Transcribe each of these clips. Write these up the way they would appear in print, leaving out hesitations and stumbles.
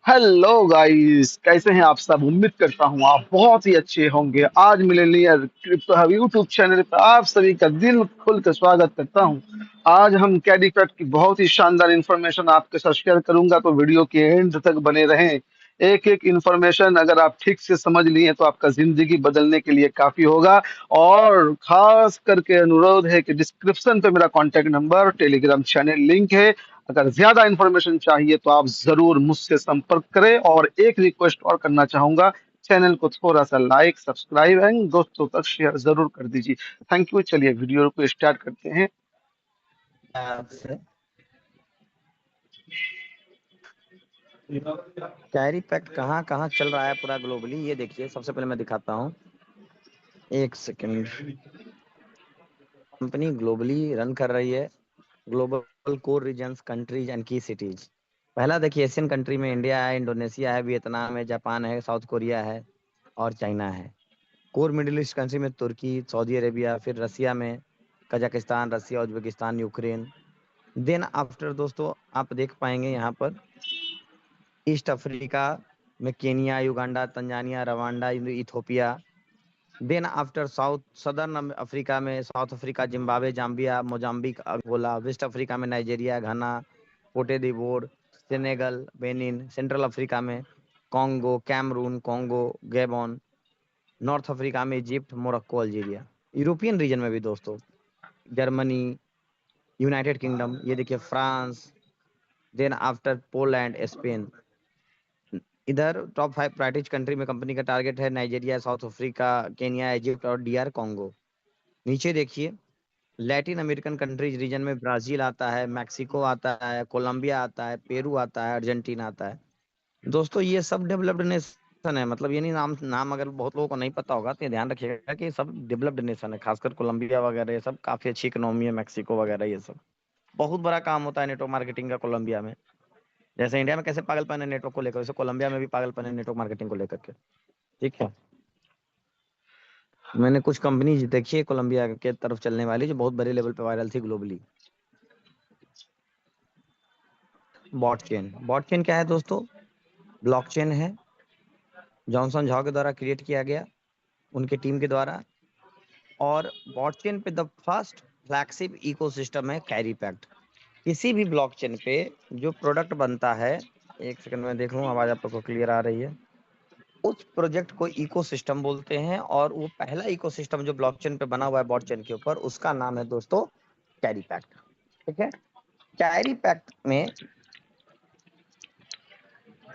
Hello guys, कैसे हैं आप सब। उम्मीद करता हूँ आप बहुत ही अच्छे होंगे। आज Millionaire crypto hub YouTube channel पर आप सभी का दिल खोल कर स्वागत करता हूँ। आज हम कैडी पैट की बहुत ही शानदार इंफॉर्मेशन आपके साथ शेयर करूंगा, तो वीडियो के एंड तक बने रहें। एक एक इंफॉर्मेशन अगर आप ठीक से समझ लिए तो आपका जिंदगी बदलने के लिए काफी होगा। और खास करके अनुरोध है कि डिस्क्रिप्शन पे मेरा contact number, Telegram channel link है। अगर ज्यादा इंफॉर्मेशन चाहिए तो आप जरूर मुझसे संपर्क करें। और एक रिक्वेस्ट और करना चाहूंगा, चैनल को थोड़ा सा लाइक, सब्सक्राइब एंड दोस्तों तक शेयर जरूर कर दीजिए। Thank you. चलिए वीडियो को स्टार्ट करते हैं। आपसे कैरी पैक्ट कहाँ कहाँ चल रहा है पूरा ग्लोबली, ये देखिए। सबसे पहले मैं दिखाता हूँ, एक सेकंड। कंपनी ग्लोबली रन कर रही है global core regions, countries and key cities. पहला देखिए, एशियन कंट्री में इंडिया है, इंडोनेशिया है, वियतनाम है, जापान है, साउथ कोरिया है और चाइना है। कोर मिडिल ईस्ट कंट्री में तुर्की, सऊदी अरेबिया, फिर रसिया में Kazakhstan, Russia, Uzbekistan, Ukraine. Then after दोस्तों आप देख पाएंगे यहाँ पर ईस्ट अफ्रीका में Kenya, Uganda, Tanzania, Rwanda, Ethiopia. Then after south southern Africa में South Africa, Zimbabwe, Zambia, Mozambique, Angola. West Africa में Nigeria, Ghana, Cote d'Ivoire, Senegal, Benin. Central Africa में Congo, Cameroon, Congo, Gabon. North Africa में Egypt, Morocco, Algeria. European region में भी दोस्तों Germany, United Kingdom, ये देखिए France. Then after Poland, Spain. इधर top 5 priority country में कंपनी का टारगेट है Nigeria, south Africa, Kenya, Egypt और डीआर कॉन्गो। नीचे देखिए, लैटिन अमेरिकन कंट्रीज रीजन में ब्राजील आता है, मैक्सिको आता है, कोलंबिया आता है, पेरू आता है, अर्जेंटीना आता है। दोस्तों ये सब डेवलप्ड नेशन है, मतलब ये नहीं, नाम नाम अगर बहुत लोगों को नहीं पता होगा तो ये ध्यान रखिएगा कि ये सब डेवलप्ड नेशन है। खासकर कोलंबिया वगैरह, ये सब काफी अच्छी इकोनॉमी है। मैक्सिको वगैरह, ये सब बहुत बड़ा काम होता है नेटवर्क मार्केटिंग का कोलंबिया में। जैसे इंडिया में कैसे पागलपन है नेटवर्क को लेकर, वैसे कोलंबिया में भी पागलपन है नेटवर्क मार्केटिंग को लेकर के। ठीक है। मैंने कुछ कंपनी देखी है कोलंबिया के तरफ चलने वाली, जो बहुत बड़े लेवल पे वायरल थी ग्लोबली। बॉटचेन क्या है दोस्तों? ब्लॉकचेन है, जॉनसन झाओ के द्वारा क्रिएट किया गया, उनके टीम के द्वारा। और बॉटचेन पे द फर्स्ट फ्लैगशिप इकोसिस्टम है कैरी पैक्ट। किसी भी ब्लॉकचेन पे जो प्रोडक्ट बनता है, एक सेकंड में देख लूं, आवाज आप लोग को क्लियर आ रही है। उस प्रोजेक्ट को इकोसिस्टम बोलते हैं, और वो पहला इकोसिस्टम जो ब्लॉकचेन पे बना हुआ है बॉटचेन के ऊपर, उसका नाम है दोस्तों कैरी पैक्ट। ठीक है। कैरी पैक्ट में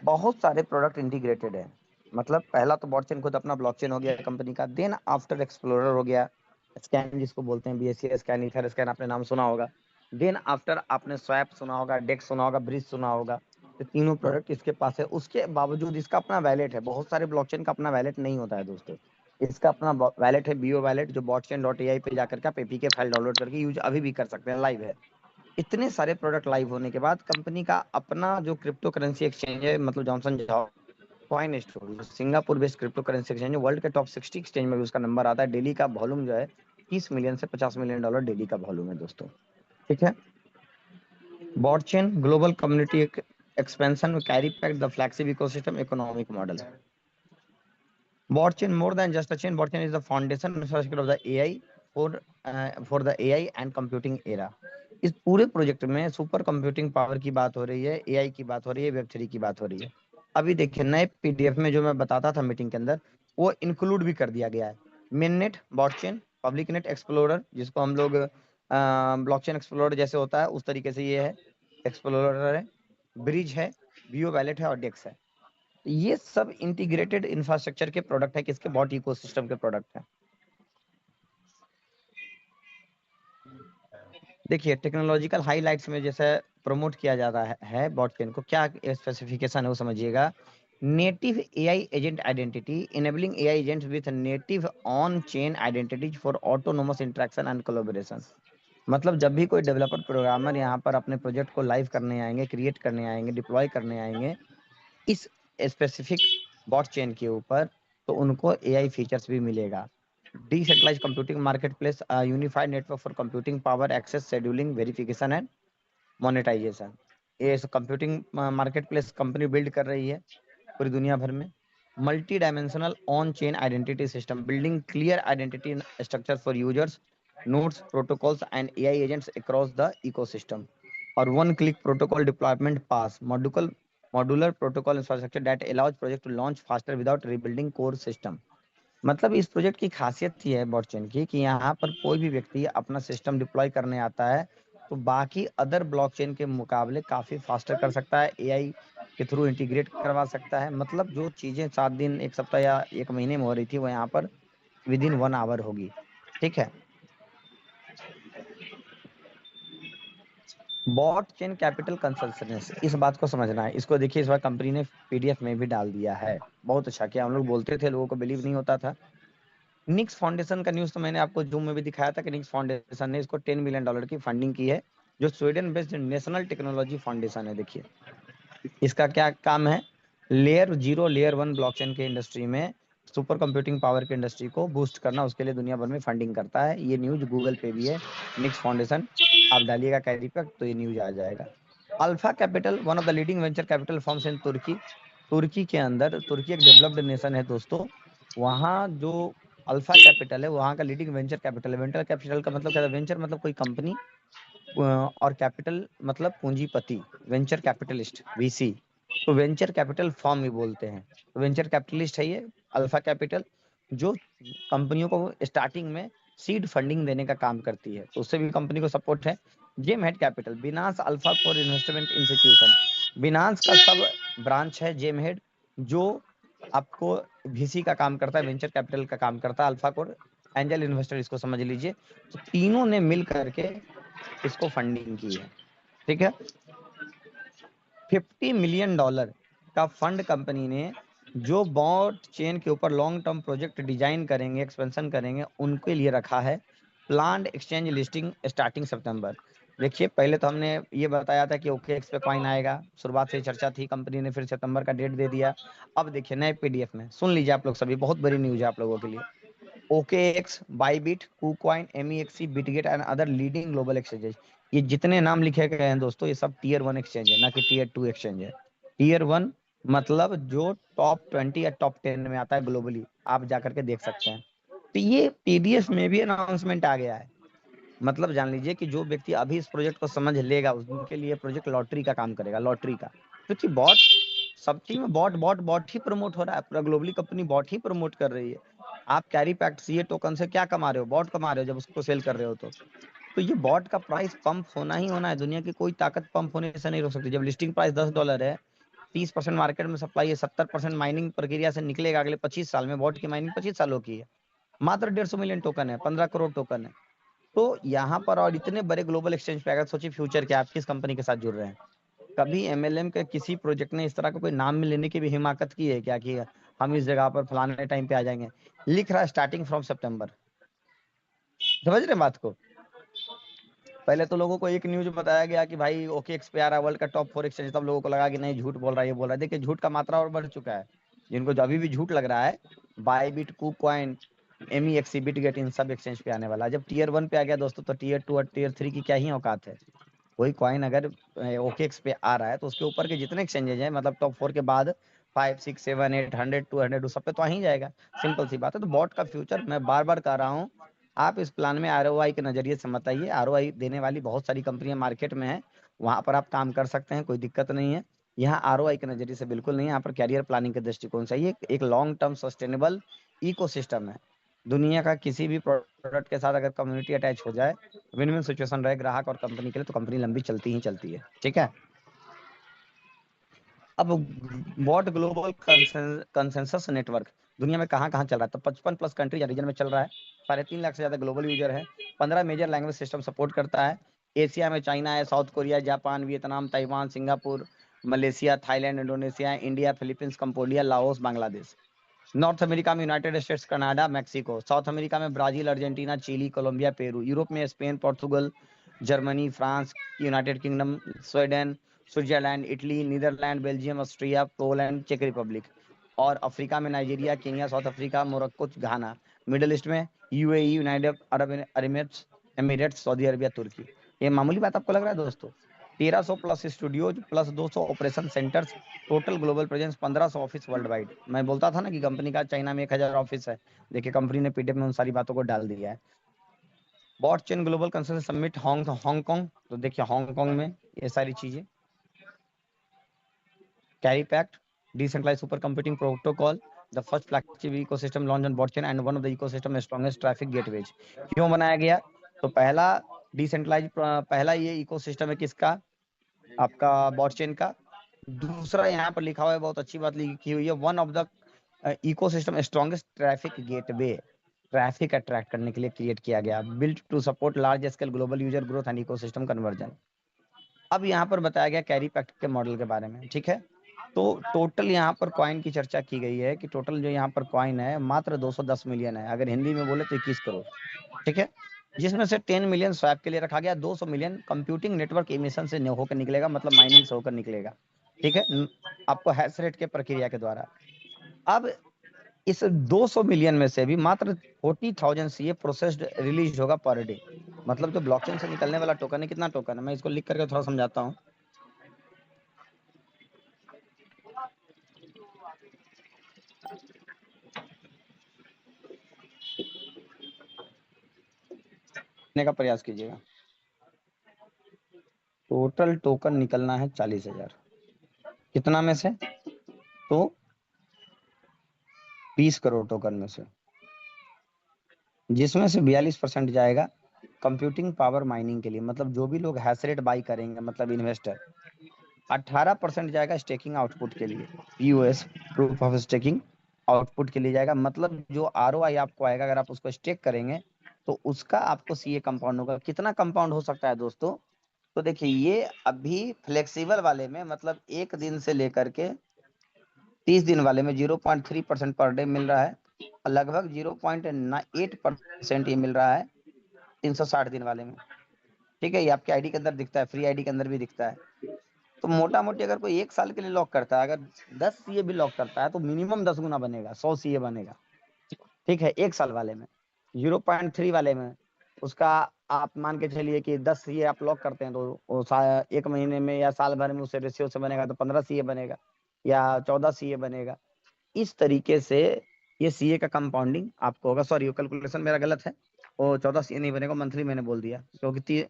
बहुत सारे प्रोडक्ट इंटीग्रेटेड है। मतलब पहला तो बॉटचेन खुद अपना ब्लॉकचेन हो गया कंपनी का। देन आफ्टर एक्सप्लोरर हो गया, स्कैन जिसको बोलते हैं, बीएससी स्कैन, ईथर स्कैन, आपने नाम सुना होगा। देन आफ्टर आपने स्वैप सुना होगा, डेक्स सुना होगा, ब्रिज सुना होगा। तो तीनों प्रोडक्ट इसके पास है। उसके बावजूद इसका अपना वैलेट है। बहुत सारे ब्लॉकचेन का अपना वैलेट नहीं होता है दोस्तों। इसका अपना वैलेट है, बीओ वैलेट, जो बॉटचेन डॉट एआई पे जाकर के आप एपीके फाइल डाउनलोड करके यूज अभी भी कर सकते हैं, लाइव है। इतने सारे प्रोडक्ट लाइव होने के बाद कंपनी का अपना जो क्रिप्टो करेंसी एक्सचेंज है, मतलब जॉनसन कॉइन स्टोर, जो Singapore based crypto currency exchange है, वर्ल्ड के टॉप 60 एक्सचेंज में भी उसका नंबर आता है। डेली का वॉल्यूम जो है 30 मिलियन से 50 मिलियन डॉलर डेली का वॉल्यूम है दोस्तों। ठीक है। बॉटचेन ग्लोबल कम्युनिटी एक्सपेंशन में carry pack the flagship ecosystem economic model. Botchain more than just a chain, Botchain is the foundation infrastructure of the AI for the AI and computing era। इस पूरे project में super computing power की बात हो रही है, AI की बात हो रही है, वेब 3 की बात हो रही है। अभी देखिए नए पीडीएफ में जो मैं बताता था मीटिंग के अंदर, वो इंक्लूड भी कर दिया गया है। मिननेट, बॉटचेन, पब्लिक नेट एक्सप्लोरर, जिसको हम लोग ब्लॉकचेन एक्सप्लोरर जैसे होता है उस तरीके से ये है, एक्सप्लोरर है, ब्रिज है, बीओ वैलेट है और डेक्स है। ये सब इंटीग्रेटेड इंफ्रास्ट्रक्चर के प्रोडक्ट है, किसके? बॉट इकोसिस्टम के प्रोडक्ट है। देखिए टेक्नोलॉजिकल हाइलाइट्स में जैसे प्रमोट किया जाता है बॉटचेन को, क्या स्पेसिफिकेशन है वो समझिएगा। Native AI agent identity, enabling AI agents with native on chain identities for autonomous interaction and collaboration. मतलब जब भी कोई डेवलपर प्रोग्रामर यहाँ पर अपने प्रोजेक्ट को लाइव करने आएंगे, क्रिएट करने आएंगे, डिप्लॉय करने आएंगे इस स्पेसिफिक बॉट चेन के ऊपर, तो उनको एआई फीचर्स भी मिलेगा। Decentralise computing market place, unified network for computing power access, scheduling, verification and monetisation. ये computing market place company build कर रही है पूरी दुनिया भर में। Multi dimensional on chain identity system, building clear identity structure for users, nodes, protocols and AI agents across the ecosystem. और one click protocol deployment pass, modular protocol infrastructure that allows project to launch faster without rebuilding core system. मतलब इस project की खासियत ये है blockchain की कि यहाँ पर कोई भी व्यक्ति अपना सिस्टम डिप्लॉय करने आता है तो बाकी अदर ब्लॉकचेन के मुकाबले काफी फास्टर कर सकता है, एआई के थ्रू इंटीग्रेट करवा सकता है। मतलब जो चीजें 7 दिन, 1 सप्ताह या 1 महीने में हो रही थी वो यहाँ पर विद इन 1 आवर होगी। ठीक है। बॉट चेन कैपिटल कंसेंसस, इस बात को समझना है। इसको देखिए, इस बार कंपनी ने पीडीएफ में भी डाल दिया है। बहुत अच्छा किया। हम लोग बोलते थे, लोगों को बिलीव नहीं होता था। निक्स फाउंडेशन का न्यूज तो मैंने आपको जूम में भी दिखाया था कि निक्स फाउंडेशन ने इसको $10 मिलियन की फंडिंग की है, जो Sweden based national technology foundation है। देखिए इसका क्या काम है, लेयर 0 लेयर 1 ब्लॉकचेन के इंडस्ट्री में सुपर कंप्यूटिंग पावर के इंडस्ट्री को बूस्ट करना, उसके लिए दुनिया भर में फंडिंग करता है। ये न्यूज गूगल पे भी है, निक्स फाउंडेशन, आप डालिएगा कैरी पे तो ये न्यूज आ जाएगा। Alpha Capital, one of the leading venture capital firms in Turkey. तुर्की के अंदर, तुर्की एक डेवलप्ड नेशन है दोस्तों, वहाँ जो अल्फा कैपिटल है वहाँ का लीडिंग वेंचर कैपिटल है। वेंचर कैपिटल का मतलब क्या है, वेंचर मतलब कोई कंपनी, और कैपिटल मतलब पूंजीपति, वेंचर कैपिटलिस्ट, वीसी। तो वेंचर कैपिटल फर्म ही बोलते हैं। तो वेंचर कैपिटलिस्ट है ये अल्फा कैपिटल, जो कंपनियों को स्टार्टिंग में सीड फंडिंग देने का काम करती है, तो उससे भी कंपनी को सपोर्ट है। Gem Head Capital, Binance Alpha core investment institution, Binance का सब ब्रांच है जेम हेड, जो आपको वीसी का काम करता है, वेंचर कैपिटल का काम करता है, अल्फा कोर एंजल इन्वेस्टर, इसको समझ लीजिए। तो तीनों ने मिल करके इसको फंडिंग की है। ठीक है। $50 मिलियन का फंड कंपनी ने, जो बॉट चेन के ऊपर लॉन्ग टर्म प्रोजेक्ट डिजाइन करेंगे, एक्सपेंशन करेंगे, उनके लिए रखा है। प्लान्ड एक्सचेंज लिस्टिंग स्टार्टिंग सितंबर। देखिए पहले तो हमने ये बताया था कि ओकेएक्स पे कॉइन आएगा, शुरुआत से चर्चा थी, कंपनी ने फिर सितंबर का डेट दे दिया। अब देखिए नए पीडीएफ में, सुन लीजिए आप लोग सभी, बहुत बड़ी न्यूज है आप लोगों के लिए। OKX, Bybit, KuCoin, MEXC, Bitget and other leading global exchanges, ये जितने नाम लिखे गए हैं दोस्तों, ये सब Tier 1 एक्सचेंज है, ना कि Tier 2 एक्सचेंज है। Tier 1 मतलब जो टॉप 20 या टॉप 10 में आता है ग्लोबली, आप जाकर के देख सकते हैं। तो ये पीडीएफ में भी अनाउंसमेंट आ गया है। मतलब जान लीजिए कि जो व्यक्ति अभी इस प्रोजेक्ट को समझ लेगा, उनके लिए प्रोजेक्ट लॉटरी का काम करेगा, लॉटरी का। क्योंकि बॉट, सब चीज में बॉट बॉट बॉट ही प्रमोट हो रहा है, पूरा ग्लोबली कंपनी बॉट ही प्रमोट कर रही है। आप कैरी पैक्ट सीए टोकन से क्या कमा रहे हो, बॉट कमा रहे हो जब उसको सेल कर रहे हो। तो ये बॉट का प्राइस पंप होना ही होना है, दुनिया की कोई ताकत पंप होने से नहीं रोक सकती। जब लिस्टिंग प्राइस $10 है, 30% मार्केट में सप्लाई है, 70% माइनिंग प्रक्रिया से निकलेगा अगले 25 साल में। बॉट की माइनिंग 25 सालों की है, मात्र 150 मिलियन टोकन है, 15 करोड़ टोकन है। तो यहाँ पर, और इतने बड़े ग्लोबल एक्सचेंज पे, अगर सोचिए फ्यूचर क्या, आप किस कंपनी के साथ जुड़ रहे हैं। कभी एमएलएम के किसी प्रोजेक्ट ने इस तरह का कोई नाम में लेने की भी हिमाकत की है क्या, कि हम इस जगह पर फलाने टाइम पे आ जाएंगे। लिख रहा है स्टार्टिंग फ्रॉम सितंबर। समझ रहे बात को। पहले तो लोगों को एक न्यूज बताया गया कि भाई ओकेएक्स पे आ रहा है वर्ल्ड का टॉप 4 एक्सचेंज, तब लोगों को लगा कि नहीं झूठ बोल रहा है, ये बोल रहा है। देखिए झूठ का मात्रा और बढ़ चुका है। जिनको जो अभी भी झूठ लग रहा है, बाईबिट, KuCoin, MEXC, बिटगेट, इन सब एक्सचेंज पे आने वाला है। जब Tier 1 पे आ गया दोस्तों, तो Tier 2 और Tier 3 की क्या ही औकात है। कोई कॉइन अगर ओकेएक्स पे आ रहा है तो उसके ऊपर के जितने एक्सचेंजेज हैं, मतलब टॉप 4 के बाद 5, 6, 7, 8, 100, 200 सब पे तो आ ही जाएगा। सिंपल सी बात है। तो बॉट का फ्यूचर, मैं बार बार कह रहा हूँ, आप इस प्लान में आरओआई के नजरिए से मत आइए। आरओआई देने वाली बहुत सारी कंपनियां मार्केट में है, वहां पर आप काम कर सकते हैं, कोई दिक्कत नहीं है। यहाँ आरओआई के नजरिए से बिल्कुल नहीं, यहाँ पर कैरियर प्लानिंग के दृष्टिकोण से एक लॉन्ग टर्म सस्टेनेबल इकोसिस्टम है। दुनिया का किसी भी प्रोडक्ट के साथ अगर कम्युनिटी अटैच हो जाए, विन विन सिचुएशन रहे ग्राहक और कंपनी के लिए, तो कंपनी लंबी चलती ही चलती है। ठीक है। अब बॉट ग्लोबल कंसेंसस नेटवर्क दुनिया में कहाँ कहाँ चल रहा है, तो 55+ कंट्री या रीजन में चल रहा है। 3.5 लाख से ज्यादा ग्लोबल यूजर है। 15 मेजर लैंग्वेज सिस्टम सपोर्ट करता है। एशिया में चाइना है, South Korea, Japan, Vietnam, Taiwan, Singapore, Malaysia, Thailand, Indonesia, India, Philippines, Cambodia, Laos, Bangladesh. North America में United States, Canada, Mexico. South America में Brazil, Argentina, Chile, Colombia, Peru. Europe में Spain, Portugal, Germany, France, United Kingdom, Sweden, Switzerland, Italy, Netherland, Belgium, Austria, Poland, चेक Republic. और Africa में Nigeria, Kenya, South Africa, Morocco, Ghana. Middle East में UAE, United Arab Emirates, Saudi Arabia, तुर्की। ये मामूली बात आपको लग रहा है दोस्तों। 1300 plus studios plus 200 operation centres, total global presence 1500 office world wide. मैं बोलता था ना कि कंपनी का चाइना में 1000 ऑफिस है, देखिए कंपनी ने पीडीएफ में उन सारी बातों को डाल दिया है। Bot Chain global consensus summit Hong Kong, तो देखिए हांगकांग में ये सारी चीजें। Carry pact decentralise super computing protocol, the first flagship ecosystem launch on BotChain and one of the ecosystem strongest traffic gateways. क्यों बनाया गया? तो पहला डिसेंट्रलाइज, पहला ये इकोसिस्टम है किसका? आपका बॉटचेन का। दूसरा यहाँ पर लिखा हुआ है, बहुत अच्छी बात लिखी हुई है, one of the ecosystem strongest traffic gateway, traffic attract करने के लिए क्रिएट किया गया, built to support large scale global user growth and ecosystem conversion. अब यहाँ पर बताया गया कैरी पैक्ट के मॉडल के बारे में, ठीक है। तो टोटल यहाँ पर कॉइन की चर्चा की गई है कि टोटल जो यहाँ पर कॉइन है मात्र 210 मिलियन है, अगर हिंदी में बोले तो 21 करोड़, ठीक है। जिसमें से 10 मिलियन स्वैप के लिए रखा गया, 200 मिलियन कंप्यूटिंग नेटवर्क इमिशन से होकर निकलेगा, मतलब माइनिंग से होकर निकलेगा, ठीक है, आपको हैश रेट के प्रक्रिया के द्वारा। अब इस 200 मिलियन में से भी मात्र 40,000 सीए प्रोसेस्ड रिलीज होगा पर डे, मतलब जो ब्लॉकचेन से निकलने वाला टोकन है, कितना टोकन है मैं इसको लिख करके थोड़ा समझाता हूँ। का प्रयास कीजिएगा। टोटल टोकन निकलना है 40,000, कितना में से? तो 20 करोड़ टोकन में से, जिसमें से 42% जाएगा कंप्यूटिंग पावर माइनिंग के लिए, मतलब जो भी लोग हैश रेट बाई करेंगे, मतलब इन्वेस्टर। 18% जाएगा स्टेकिंग आउटपुट के लिए, POS proof of staking output के लिए जाएगा, मतलब जो आरओआई आपको आएगा अगर आप उसको स्टेक करेंगे तो उसका आपको सीए कंपाउंड होगा। कितना कंपाउंड हो सकता है दोस्तों? तो देखिए ये अभी फ्लेक्सिबल वाले में, मतलब 1 दिन से लेकर के 30 दिन वाले में 0.3% पर डे मिल रहा है, और लगभग 0.8% ये मिल रहा है 360 दिन वाले में, ठीक है। ये आपके आईडी के अंदर दिखता है, फ्री आईडी के अंदर भी दिखता है। तो मोटा मोटी अगर कोई 1 साल के लिए लॉक करता है, अगर 10 सीए भी लॉक करता है तो मिनिमम 10 गुना बनेगा, 100 सीए बनेगा, ठीक है, 1 साल वाले में। 0.3 वाले में उसका आप मान के चलिए कि 10 सीए आप लॉक करते हैं तो 1 महीने में या साल भर में उसे रेशियो से बनेगा तो 15 सीए बनेगा या 14 सीए बनेगा। इस तरीके से ये सीए का कंपाउंडिंग आपको होगा। सॉरी, वो कैलकुलेशन मेरा गलत है, वो 14 सीए नहीं बनेगा, मंथली मैंने बोल दिया, क्योंकि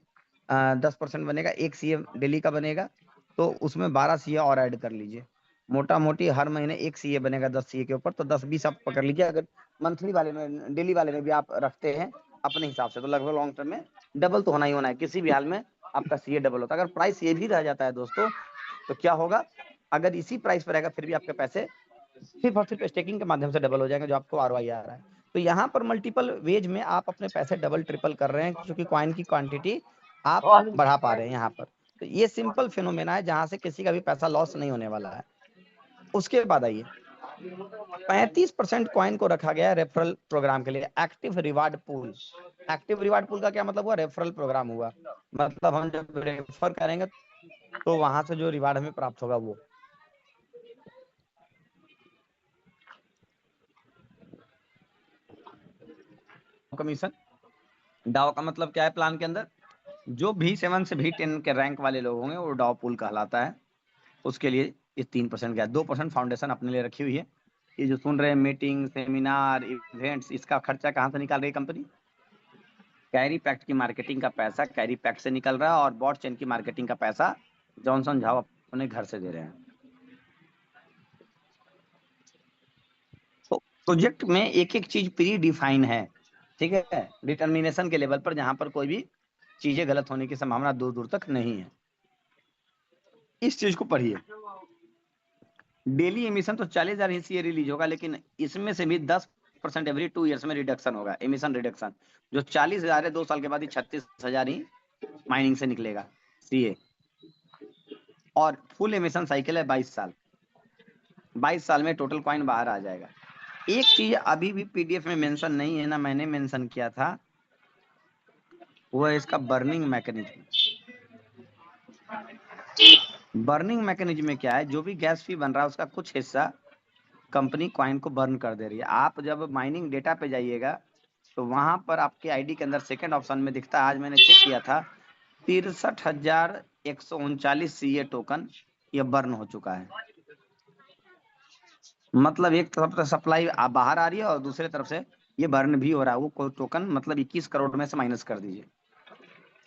10% बनेगा, 1 सीए डेली का बनेगा, तो उसमें 12 सीए और ऐड कर लीजिए, मोटा मोटी हर महीने 1 सीए बनेगा 10 सीए के ऊपर, तो 10-20 आप पकड़ लीजिए। अगर मंथली वाले में, डेली वाले में भी आप रखते हैं अपने हिसाब से, तो लगभग लॉन्ग टर्म में डबल तो होना ही होना है, किसी भी हाल में आपका सीए डबल होता है। अगर प्राइस ये भी रह जाता है दोस्तों तो क्या होगा? अगर इसी प्राइस पर रहेगा फिर भी आपके पैसे सिर्फ और सिर्फ स्टेकिंग के माध्यम से डबल हो जाएगा, जो आपको आरओआई आ रहा है। तो यहाँ पर मल्टीपल वेज में आप अपने पैसे डबल ट्रिपल कर रहे हैं, क्योंकि कॉइन की क्वांटिटी आप बढ़ा पा रहे हैं यहाँ पर। तो ये सिंपल फिनोमेना है जहां से किसी का भी पैसा लॉस नहीं होने वाला है। उसके बाद आइए, 35% कॉइन को रखा गया है रेफरल प्रोग्राम के लिए, active reward pool. Active reward pool का क्या मतलब हुआ? रेफरल प्रोग्राम हुआ, मतलब हम जब रेफर करेंगे तो वहां से जो रिवार्ड हमें प्राप्त होगा वो। कमीशन, डाउ का मतलब क्या है प्लान के अंदर? जो V7 से V10 के रैंक वाले लोग होंगे वो डाउ पूल कहलाता है, उसके लिए ये 3% का 2% फाउंडेशन अपने लिए रखी हुई है। ये जो सुन रहे हैं मीटिंग, सेमिनार, इवेंट्स, इसका खर्चा कहाँ से निकाल रही है कंपनी? कैरी पैक्ट की मार्केटिंग का पैसा कैरी पैक्ट से निकल रहा है, और बॉट चेन की मार्केटिंग का पैसा जॉनसन झाओ अपने घर से दे रहे हैं। तो प्रोजेक्ट में एक एक चीज प्री डिफाइन है, ठीक है, डिटर्मिनेशन के लेवल पर, जहां पर कोई भी चीजें गलत होने की संभावना दूर दूर तक नहीं है। इस चीज को पढ़िए। डेली एमिशन तो 40,000 ही रिलीज होगा, लेकिन इसमें से भी 10% एवरी 2 ईयर्स में रिडक्शन होगा, एमिशन रिडक्शन। जो 40,000 है 2 साल के बाद ही 36,000 ही माइनिंग से निकलेगा सीए। और फुल एमिशन साइकिल है 22 साल, 22 साल में टोटल कॉइन बाहर आ जाएगा। एक चीज अभी भी पीडीएफ में मेंशन नहीं है ना, मैंने मेंशन किया था, वो है इसका बर्निंग मैकेनिज्म। बर्निंग मैकेनिज्म में क्या है? जो भी गैस फी बन रहा है उसका कुछ हिस्सा कंपनी कॉइन को बर्न कर दे रही है। आप जब माइनिंग डेटा पे जाइएगा तो वहां पर आपके आईडी के अंदर सेकंड ऑप्शन में दिखता है, आज मैंने चेक किया था, 63,000 139 सीए टोकन ये बर्न हो चुका है। मतलब एक तरफ से सप्लाई बाहर आ रही है और दूसरे तरफ से ये बर्न भी हो रहा है। वो टोकन मतलब 21 करोड़ में से माइनस कर दीजिए,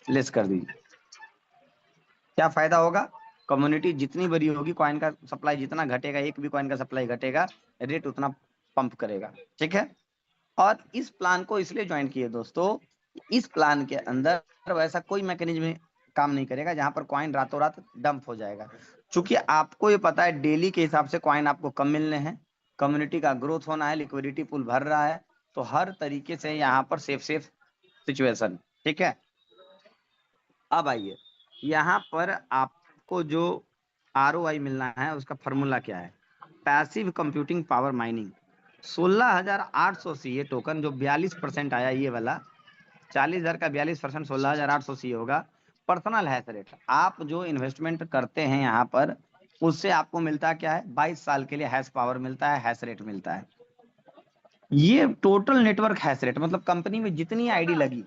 लेस कर दीजिए। क्या फायदा होगा? कम्युनिटी जितनी बड़ी होगी, कॉइन का सप्लाई जितना घटेगा, एक भी कॉइन का सप्लाई घटेगा, रेट उतना पंप करेगा। ठीक है। और इस प्लान को इसलिए ज्वाइन किए दोस्तों, इस प्लान के अंदर वैसा कोई मैकेनिज्म काम नहीं करेगा जहां पर कॉइन रातों रात डंप हो जाएगा। क्योंकि आपको ये पता है डेली के हिसाब से कॉइन आपको कम मिलने हैं, कम्युनिटी का ग्रोथ होना है, लिक्विडिटी पूल भर रहा है, तो हर तरीके से यहाँ पर सेफ सिचुएशन। ठीक है। अब आइए, यहाँ पर आपको जो ROI मिलना है उसका फॉर्मूला क्या है? Passive computing power mining 16,800 CA token, जो 42% आया ये वाला, 40,000 का 42%, 16,800 सीए होगा। पर्सनल हैश रेट, आप जो इन्वेस्टमेंट करते हैं यहाँ पर, उससे आपको मिलता क्या है? 22 साल के लिए हैश पावर मिलता है, हैश रेट मिलता है। ये टोटल नेटवर्क हैश रेट, मतलब कंपनी में जितनी आईडी लगी,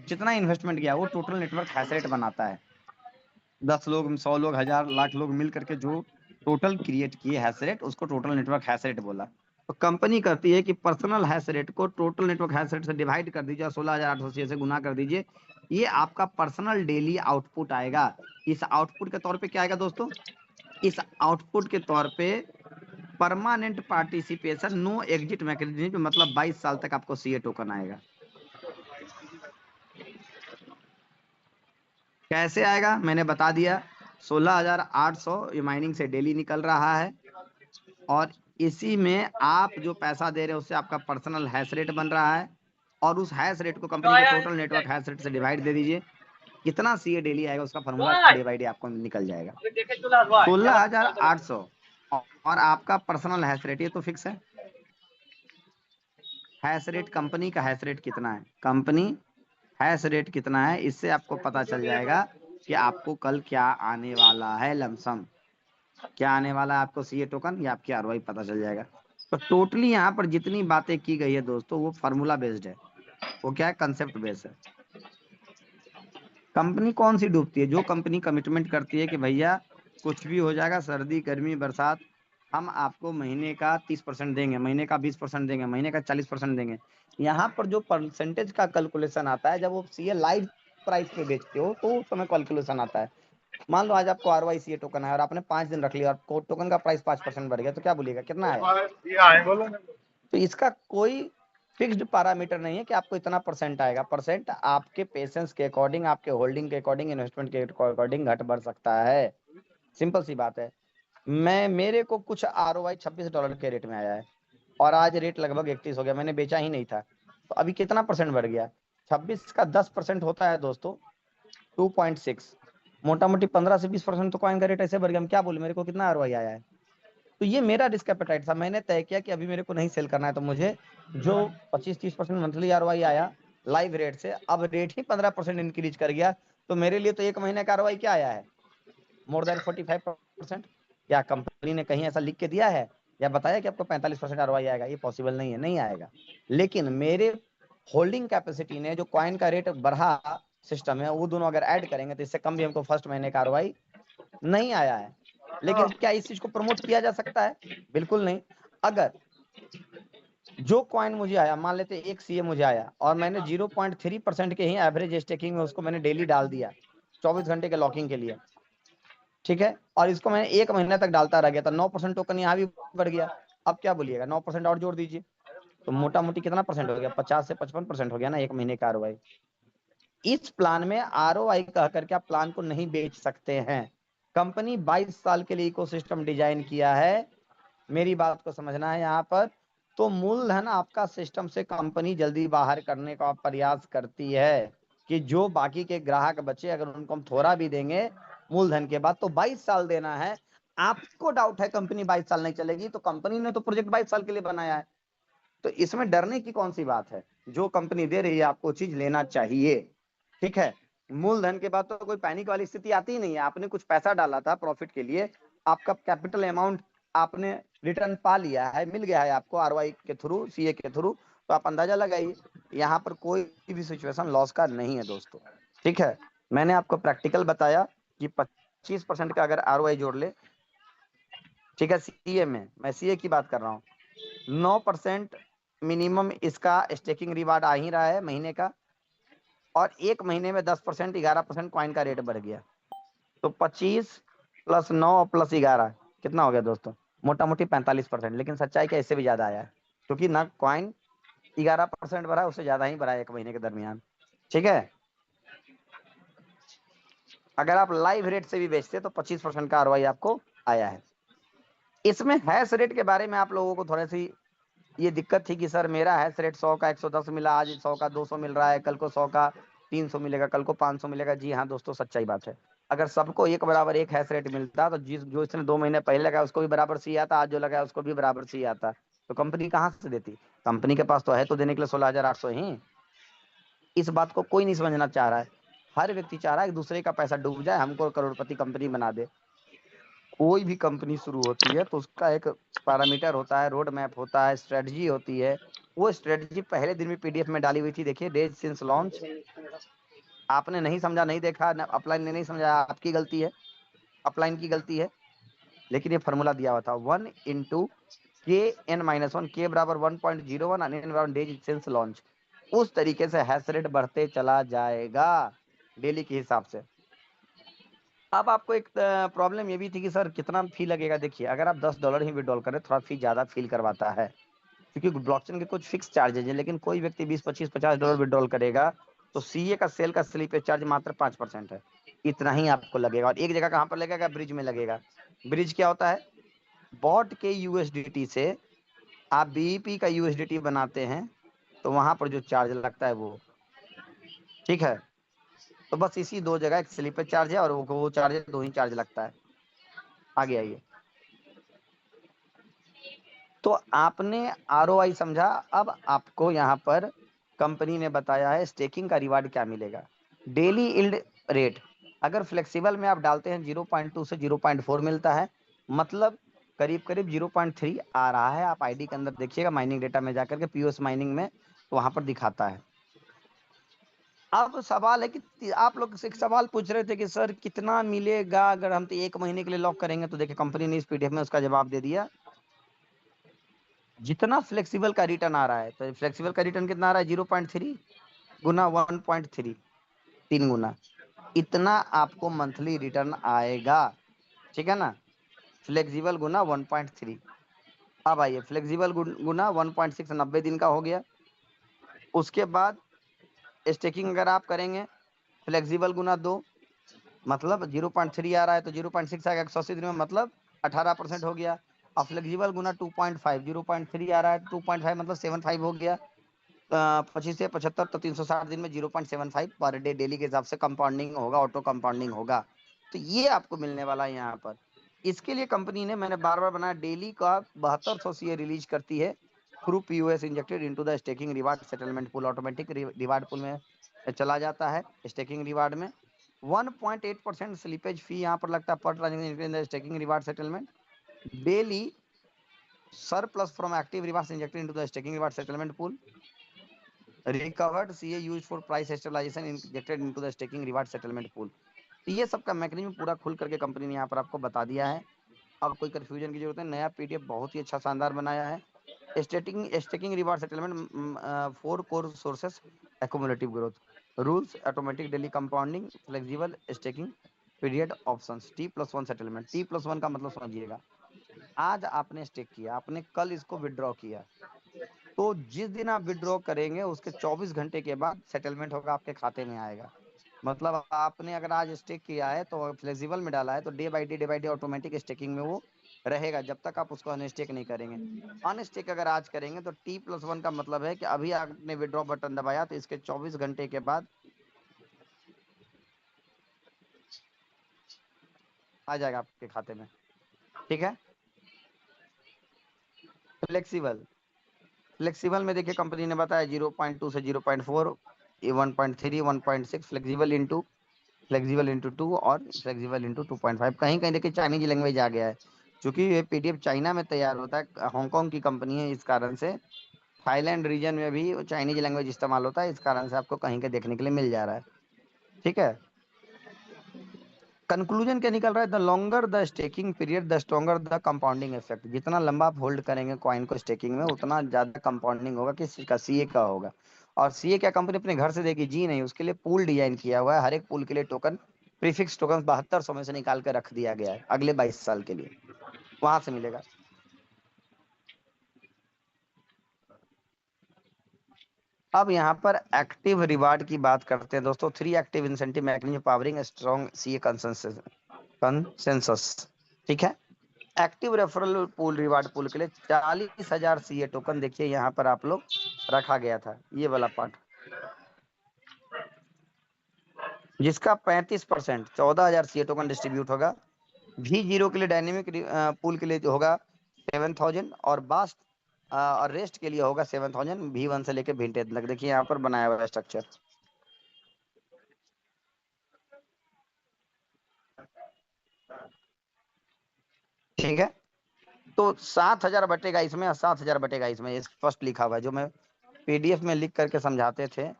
जितना इन्वेस्टमेंट किया, वो टोटल नेटवर्क हैश रेट बनाता है। 10 लोग, 100 लोग, 1000, लाख लोग मिल करके जो टोटल क्रिएट किए हैश रेट, उसको टोटल नेटवर्क हैश रेट बोला। तो कंपनी करती है कि पर्सनल हैश रेट को टोटल नेटवर्क हैश रेट से डिवाइड कर दीजिए और 16,800 से गुना कर दीजिए। ये आपका पर्सनल डेली आउटपुट आएगा। इस आउटपुट के तौर पे क्या आएगा दोस्तों? इस आउटपुट के तौर पे permanent participation no exit mechanism, मतलब 22 साल तक आपको सीए टोकन आएगा। कैसे आएगा मैंने बता दिया। 16,800 ये माइनिंग से डेली निकल रहा है, और इसी में आप जो पैसा दे रहे हैं उससे आपका पर्सनल हैश रेट बन रहा है, और उस हैश रेट को कंपनी के टोटल नेटवर्क हैश रेट से डिवाइड दे दीजिए। कितना सीए डेली आएगा उसका फॉर्मूला डे बाई डे आपको निकल जाएगा। 16,800 और आपका पर्सनल हैश रेट, ये तो फिक्स है। हैश रेट, कंपनी का हैश रेट कितना है, कंपनी हैश रेट कितना है, इससे आपको पता चल जाएगा कि आपको कल क्या आने वाला है। लमसम क्या आने वाला है आपको सीए टोकन, या आपकी ROI पता चल जाएगा। तो टोटली यहाँ पर जितनी बातें की गई है दोस्तों, वो फार्मूला बेस्ड है। वो क्या है? कंसेप्ट बेस्ड है। कंपनी कौन सी डूबती है? जो कंपनी कमिटमेंट करती है कि भैया कुछ भी हो जाएगा, सर्दी गर्मी बरसात, हम आपको महीने का 30% देंगे, महीने का 20% देंगे, महीने का 40% देंगे। यहाँ पर जो परसेंटेज का कैलकुलेशन आता है, जब वो सीए लाइव प्राइस पे बेचते हो तो उस समय कैलकुलेशन आता है। मान लो आज आपको ROI सीए टोकन है और आपने 5 दिन रख लिया और टोकन का प्राइस 5% बढ़ गया, तो क्या बोलिएगा कितना है? तो इसका कोई फिक्स्ड पैरामीटर नहीं है कि आपको इतना परसेंट आएगा। परसेंट आपके पेशेंस के अकॉर्डिंग, आपके होल्डिंग के अकॉर्डिंग, इन्वेस्टमेंट के अकॉर्डिंग घट बढ़ सकता है। सिंपल सी बात है। मेरे को कुछ ROI $26 के रेट में आया है और आज रेट लगभग 31 हो गया, मैंने बेचा ही नहीं था, तो अभी कितना परसेंट बढ़ गया? 26 का 10% होता है दोस्तों 2.6, मोटा मोटी 15 से 20% तो कॉइन का रेट ऐसे बढ़ गया। हम क्या बोले, मेरे को कितना ROI आया है? तो ये मेरा रिस्क एपेटाइट था। मैंने तय किया कि अभी मेरे को नहीं सेल करना है, तो मुझे जो 25-30% मंथली ROI आया लाइव रेट से, अब रेट ही 15% इंक्रीज कर गया, तो मेरे लिए तो एक महीने का ROI क्या आया है? More than 45%। क्या कंपनी ने कहीं ऐसा लिख के दिया है या बताया कि आपको 45% ROI आएगा? ये पॉसिबल नहीं है, नहीं आएगा। लेकिन मेरे होल्डिंग कैपेसिटी ने जो कॉइन का रेट बढ़ा सिस्टम है, वो दोनों अगर ऐड करेंगे तो इससे कम भी हमको फर्स्ट महीने का ROI नहीं आया है। लेकिन क्या इस चीज को प्रमोट किया जा सकता है? बिल्कुल नहीं। अगर जो कॉइन मुझे आया, मान लेते एक सीए मुझे आया और मैंने 0.3% के ही एवरेज स्टेकिंग में उसको मैंने डेली डाल दिया 24 घंटे के लॉकिंग के लिए, ठीक है, और इसको मैंने 1 महीने तक डालता रह गया, तो 9% टोकन यहाँ भी बढ़ गया। अब क्या बोलिएगा, 9% और जोड़ दीजिए, तो मोटा मोटी कितना परसेंट हो गया? 50 से 55% हो गया ना एक महीने का ROI। इस प्लान में ROI कह करके आप प्लान को नहीं बेच सकते हैं। कंपनी 22 साल के लिए इकोसिस्टम डिजाइन किया है, मेरी बात को समझना है यहाँ पर। तो मूलधन आपका सिस्टम से कंपनी जल्दी बाहर करने का प्रयास करती है कि जो बाकी के ग्राहक बचे, अगर उनको हम थोड़ा भी देंगे मूलधन के बाद, तो 22 साल देना है। आपको डाउट है कंपनी 22 साल नहीं चलेगी, तो कंपनी ने तो प्रोजेक्ट 22 साल के लिए बनाया है, तो इसमें डरने की कौन सी बात है? जो कंपनी दे रही है आपको चीज लेना चाहिए। ठीक है। मूलधन के बाद तो कोई पैनिक वाली स्थिति आती ही नहीं है। आपने कुछ पैसा डाला था प्रॉफिट के लिए, आपका कैपिटल अमाउंट आपने रिटर्न पा लिया है, मिल गया है आपको ROI के थ्रू, सीए के थ्रू, तो आप अंदाजा लगाइए। यहाँ पर कोई भी सिचुएशन लॉस का नहीं है दोस्तों। ठीक है। मैंने आपको प्रैक्टिकल बताया, कि 25% का अगर आरओआई जोड़ ले, ठीक है, सीए में, मैं सीए की बात कर रहा हूँ, 9% मिनिमम इसका स्टेकिंग रिवार्ड आ ही रहा है महीने का, और एक महीने में 10%, 11% कॉइन का रेट बढ़ गया। तो 25 प्लस 9 प्लस 11 कितना हो गया दोस्तों? मोटा मोटी 45%। लेकिन सच्चाई क्या, इससे भी ज्यादा आया है, क्योंकि ना कॉइन 11% बढ़ा, उससे ज्यादा ही बढ़ा है एक महीने के दरमियान। ठीक है, अगर आप लाइव रेट से भी बेचते तो 25% का आरओआई आपको आया है। इसमें हैश रेट के बारे में आप लोगों को थोड़ी सी ये दिक्कत थी कि सर मेरा हैश रेट 100 का 110 मिला, आज 100 का 200 मिल रहा है, कल को 100 का 300 मिलेगा, कल को 500 मिलेगा। जी हाँ दोस्तों, सच्चाई बात है। अगर सबको एक बराबर एक हैश रेट मिलता तो जिस जो इसने 2 महीने पहले लगाया उसको भी बराबर सी आता, आज जो लगाया उसको भी बराबर सी आता, तो कंपनी कहाँ से देती? कंपनी के पास तो है तो देने के लिए 16,800 ही। इस बात को कोई नहीं समझना चाह रहा है। हर व्यक्ति चाह रहा है कि दूसरे का पैसा डूब जाए, हमको करोड़पति कंपनी बना दे। कोई भी कंपनी शुरू होती है तो उसका एक पैरामीटर होता है, रोड मैप होता है, स्ट्रेटजी होती है। वो स्ट्रेटजी पहले दिन में पीडीएफ में डाली हुई थी, देखिए, डेज सिंस लॉन्च। आपने नहीं समझा, नहीं देखा, अपलाइन ने नहीं समझा, आपकी गलती है, अपलाइन की गलती है। लेकिन ये फॉर्मूला दिया हुआ था, 1 × KN-1, के बराबर 1.01 और एन बराबर डेज सिंस लॉन्च। उस तरीके से हैश रेट बढ़ते चला जाएगा डेली के हिसाब से। अब आपको एक प्रॉब्लम ये भी थी कि सर कितना फी लगेगा। देखिए, अगर आप $10 ही विड्रॉल करें, थोड़ा फी ज्यादा फील करवाता है, क्योंकि ब्लॉकचेन के कुछ फिक्स चार्जेज है। लेकिन कोई व्यक्ति 20, 25, $50 विड्रॉल करेगा तो सीए का सेल का स्लीपेज चार्ज मात्र 5% है। इतना ही आपको लगेगा। और एक जगह कहां पर लगेगा? ब्रिज में लगेगा। ब्रिज क्या होता है? बॉट के यूएसडीटी से आप बीईपी का यूएसडीटी बनाते हैं, तो वहां पर जो चार्ज लगता है वो, ठीक है। तो बस इसी दो जगह एक स्लीपेज चार्ज है और वो चार्ज, दो ही चार्ज लगता है। आगे आइए। तो आपने आरओआई समझा। अब आपको यहाँ पर कंपनी ने बताया है स्टेकिंग का रिवार्ड क्या मिलेगा। डेली यील्ड रेट अगर फ्लेक्सिबल में आप डालते हैं 0.2 से 0.4 मिलता है, मतलब करीब करीब 0.3 आ रहा है। आप आईडी के अंदर देखिएगा, माइनिंग डेटा में जाकर के, पीओएस माइनिंग में, तो वहां पर दिखाता है। अब सवाल है कि आप लोग से एक सवाल पूछ रहे थे कि सर कितना मिलेगा अगर हम तो एक महीने के लिए लॉक करेंगे। तो देखिए, कंपनी ने इस पीडीएफ में उसका जवाब दे दिया। जितना फ्लेक्सिबल का रिटर्न आ रहा है, तो फ्लेक्सिबल का रिटर्न कितना आ रहा है? 0.3 गुना 1.3, 3 गुना, इतना आपको मंथली रिटर्न आएगा। ठीक है ना? फ्लेक्सिबल गुना 1.3। अब आइए, फ्लेक्सिबल गुना 1.6, 90 दिन का हो गया। उसके बाद स्टेकिंग अगर आप करेंगे, फ्लेक्सिबल गुना 2, मतलब 0.3 आ रहा है तो 0.6 आएगा 180 दिन में, मतलब 18% हो गया। और फ्लेक्सिबल गुना 2.5, 0.3 आ रहा है 2.5, मतलब 75 हो गया। 25 से 75, तो 360 दिन में 0.75 पर डे डेली के हिसाब से कंपाउंडिंग होगा, ऑटो कंपाउंडिंग होगा। तो ये आपको मिलने वाला है यहाँ पर। इसके लिए कंपनी ने, मैंने बार बार बनाया, डेली का 7200 सीए रिलीज करती है through POS injected into the staking reward settlement pool. Automatic reward pool में चला जाता है स्टेकिंग रिवार्ड में। 1.8% स्लीपेज फी यहाँ पर लगता है per transaction staking reward settlement. Daily surplus from active rewards injected into the staking reward settlement pool. Recovered CA used for price stabilization injected into the staking reward settlement pool. तो ये सबका mechanism पूरा खुल करके company ने यहाँ पर आपको बता दिया है। अब कोई कंफ्यूजन की जरूरत है। नया पीडीएफ बहुत ही अच्छा शानदार बनाया है। Staking reward settlement 4 core sources, accumulative growth, rules, automatic daily compounding, flexible staking period, options, T+1 settlement. T+1 का मतलब समझिएगा, आज आपने स्टेक किया, आपने कल इसको विड्रॉ किया, तो जिस दिन आप विड्रॉ करेंगे उसके 24 घंटे के बाद सेटलमेंट होगा, आपके खाते में आएगा। मतलब आपने अगर आज स्टेक किया है तो फ्लेक्सिबल में डाला है, तो day by day automatic staking में वो रहेगा जब तक आप उसको अनस्टेक नहीं करेंगे। अनस्टेक अगर आज करेंगे तो T+1 का मतलब है कि अभी आपने विड्रॉ बटन दबाया तो इसके 24 घंटे के बाद आ जाएगा आपके खाते में। ठीक है? फ्लेक्सिबल फ्लेक्सिबल में देखिए, कंपनी ने बताया 0.2 से 0.4, 1.3, 1.6, फ्लेक्सिबल इंटू 2 और फ्लेक्सिबल इंटू 2.5। कहीं कहीं देखिए चाइनीज लैंग्वेज आ गया है, क्योंकि ये पीडीएफ चाइना में तैयार होता है, हांगकांग की कंपनी है, इस कारण से थाईलैंड रीजन में भी चाइनीज लैंग्वेज इस्तेमाल होता है, इस कारण से आपको कहीं के देखने के लिए मिल जा रहा है। ठीक है? कंक्लूजन क्या निकल रहा है, the longer the staking period the stronger the compounding effect. जितना लंबा आप होल्ड करेंगे कॉइन को स्टेकिंग में, उतना ज्यादा कंपाउंडिंग होगा, किस चीज का, सीए का होगा। और सीए क्या कंपनी अपने घर से देगी जी नहीं, उसके लिए पूल डिजाइन किया हुआ है, हर एक पूल के लिए टोकन, प्रीफिक्स टोकन 7200 में से निकाल कर रख दिया गया है अगले 22 साल के लिए, वहां से मिलेगा। अब यहाँ पर एक्टिव रिवार्ड की बात करते हैं दोस्तों। 3 active incentive mechanism powering strong CA consensus consensus. ठीक है। Active referral pool reward pool के लिए 40,000 सीए टोकन, देखिए यहाँ पर आप लोग रखा गया था, ये वाला पार्ट, जिसका 35% 14,000 सीए टोकन डिस्ट्रीब्यूट होगा। V0 के लिए डायनेमिक पूल के लिए जो होगा 7,000, और बास्ट और रेस्ट के लिए होगा 7,000, V1 से लेकर V10 तक। देखिए यहाँ पर बनाया हुआ स्ट्रक्चर। ठीक है। तो 7,000 बटेगा इसमें और 7,000 बटेगा इसमें, स्पष्ट लिखा हुआ है। जो मैं पीडीएफ में लिख करके समझाते थे,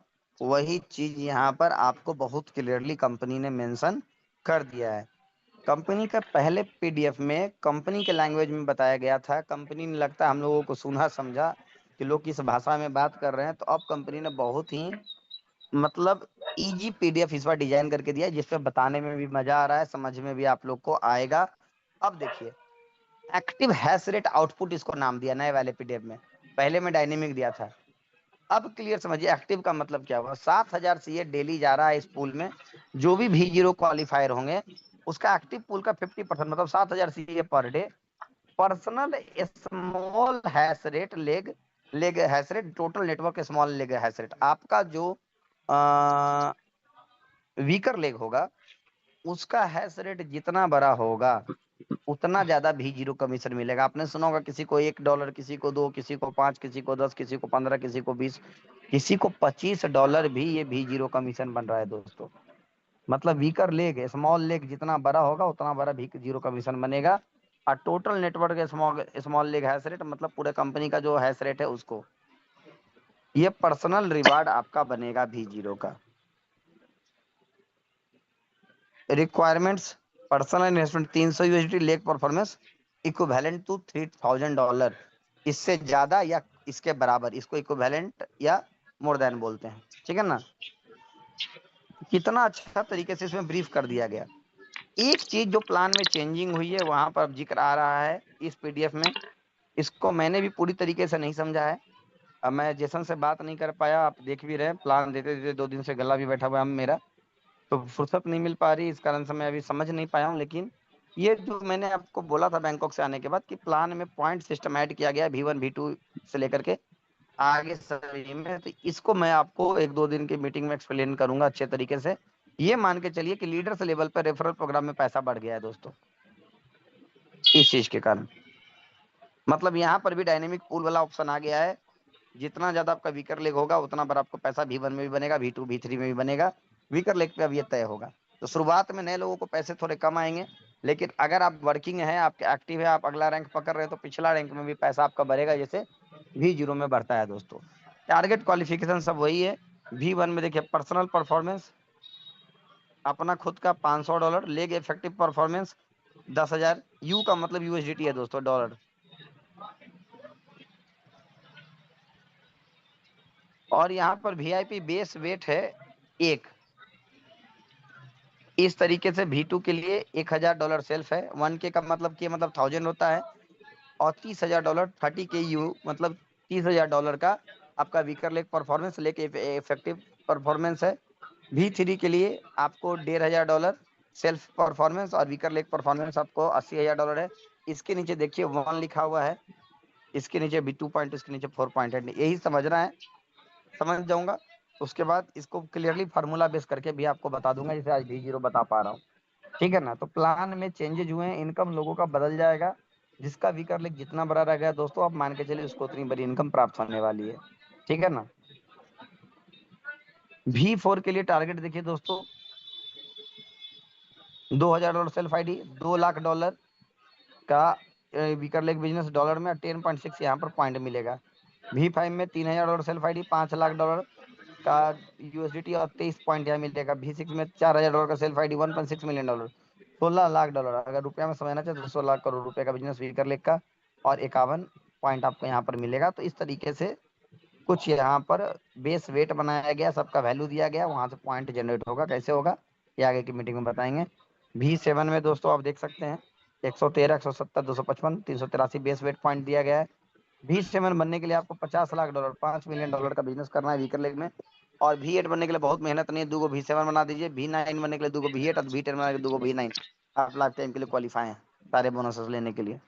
वही चीज यहाँ पर आपको बहुत क्लियरली कंपनी ने मेंशन कर दिया है। कंपनी का पहले पीडीएफ में कंपनी के लैंग्वेज में बताया गया था, कंपनी ने लगता है हम लोगों को सुना समझा कि लोग किस भाषा में बात कर रहे हैं, तो अब कंपनी ने बहुत ही मतलब इजी पीडीएफ इस बार डिजाइन करके दिया है, जिसपे बताने में भी मजा आ रहा है, समझ में भी आप लोग को आएगा। अब देखिए, एक्टिव हैश रेट आउटपुट इसको नाम दिया नए वाले पीडीएफ में, पहले में डायनेमिक दिया था। अब क्लियर समझिए एक्टिव का मतलब क्या हुआ। 7,000 सीए डेली जा रहा है इस पूल में, जो भी V0 क्वालिफायर होंगे उसका एक्टिव पूल का 50%, मतलब 7,000 CA per day. Personal small hash rate leg leg hash rate, total network small leg hash rate, आपका जो वीकर लेग होगा उसका हैश रेट जितना बड़ा होगा उतना ज्यादा V0 कमीशन मिलेगा। आपने सुना होगा किसी को $1, किसी को 2, किसी को 5, किसी को 10, किसी को 15, किसी को 20, किसी को $25 भी ये V0 कमीशन बन रहा है दोस्तों। मतलब वीकर लेग स्मॉल लेग जितना बड़ा होगा उतना बड़ा V0 कमीशन बनेगा। और total network small small leg hash rate, मतलब पूरे कंपनी का जो हैश रेट है उसको, ये पर्सनल रिवार्ड आपका बनेगा V0 का। Requirements, personal investment 300 USD leg performance equivalent to $3,000, इससे ज्यादा या इसके बराबर, इसको इक्विवेलेंट या मोर देन बोलते हैं। ठीक है ना। कितना अच्छा तरीके से इसमें ब्रीफ कर दिया गया। एक चीज जो प्लान में चेंजिंग हुई है वहां पर जिक्र आ रहा है इस पीडीएफ में, इसको मैंने भी पूरी तरीके से नहीं समझा है। अब मैं जेसन से बात नहीं कर पाया, आप देख भी रहे हैं प्लान देते देते 2 दिन से गला भी बैठा हुआ है मेरा, तो फुर्सत नहीं मिल पा रही, इस कारण से मैं अभी समझ नहीं पाया हूँ। लेकिन ये जो मैंने आपको बोला था बैंकॉक से आने के बाद कि प्लान में पॉइंट सिस्टम ऐड किया गया V1 V2 से लेकर के आगे सभी में, तो इसको मैं आपको 1-2 दिन की मीटिंग में एक्सप्लेन करूंगा अच्छे तरीके से। ये मान के चलिए कि लीडर्स लेवल पर रेफरल प्रोग्राम में पैसा बढ़ गया है दोस्तों, इस चीज के कारण। मतलब यहाँ पर भी डायनेमिक पूल वाला ऑप्शन आ गया है, जितना ज्यादा आपका वीकर लेग होगा उतना बार आपको पैसा V1 में भी बनेगा, V2 V3 में भी बनेगा। वीकर लेग पे अब ये तय होगा। तो शुरुआत में नए लोगों को पैसे थोड़े कम आएंगे, लेकिन अगर आप वर्किंग है, आपके एक्टिव है, आप अगला रैंक पकड़ रहे हैं, तो पिछला रैंक में भी पैसा आपका बढ़ेगा, जैसे V0 में बढ़ता है दोस्तों। टारगेट क्वालिफिकेशन सब वही है। V1 में देखिए पर्सनल परफॉर्मेंस अपना खुद का $500, लेग इफेक्टिव परफॉर्मेंस 10,000, यू का मतलब यूएसडीटी है दोस्तों, डॉलर। और यहाँ पर वीआईपी बेस वेट है 1। इस तरीके से V2 के लिए $1,000 सेल्फ है, 1K का मतलब के मतलब 1,000 होता है, और $30,000 30K मतलब $30,000 का आपका वीकर लेग परफॉर्मेंस लेके इफेक्टिव परफॉर्मेंस है। V3 के लिए आपको $1,500 सेल्फ परफॉर्मेंस, और वीकर लेग परफॉर्मेंस आपको $80,000 है। इसके नीचे देखिए 1 लिखा हुआ है, इसके नीचे B2 पॉइंट, इसके नीचे 4 पॉइंट है, यही समझना है, समझ जाऊंगा। उसके बाद इसको क्लियरली फार्मूला बेस करके भी आपको बता दूंगा, जैसे आज V0 बता पा रहा हूँ। ठीक है ना। तो प्लान में चेंजेज हुए हैं, इनकम लोगों का बदल जाएगा, जिसका वीकर लिंक जितना बड़ा रह गया दोस्तों, आप मान के चलिए उसको उतनी बड़ी इनकम प्राप्त होने वाली है। ठीक है ना। V4 के लिए टारगेट देखिए दोस्तों, $2,000 सेल्फ आईडी, $2 लाख का वीकर लेग बिजनेस डॉलर में, 10.6 यहाँ पर पॉइंट मिलेगा। V5 में $3,000 सेल्फ आईडी, $5 लाख का यूएसडीटी, और 23 पॉइंट यहाँ मिलेगा। V6 में $4,000 का सेल्फ आईडी, $1.6 मिलियन। $16 लाख, अगर रुपया में समझना चाहिए तो 16 लाख करोड़ का बिजनेस वीकर लेग का, और 51 पॉइंट आपको यहाँ पर मिलेगा। तो इस तरीके से कुछ यहाँ पर बेस वेट बनाया गया, सबका वैल्यू दिया गया, वहां से पॉइंट जनरेट होगा। कैसे होगा ये आगे की मीटिंग में बताएंगे। V7 में दोस्तों आप देख सकते हैं 113, 170, 255, 383 बेस वेट पॉइंट दिया गया है। V7 बनने के लिए आपको $50 लाख, $5 मिलियन का बिजनेस करना है वीकर लेग में। और V8 बनने के लिए बहुत मेहनत नहीं है, 2 V7 बना दीजिए। V9 बनने के लिए 2 V8 और V10 बनने के लिए 2 V9। आप लाइफ टाइम के लिए क्वालिफाई हैं सारे बोनसेस लेने के लिए।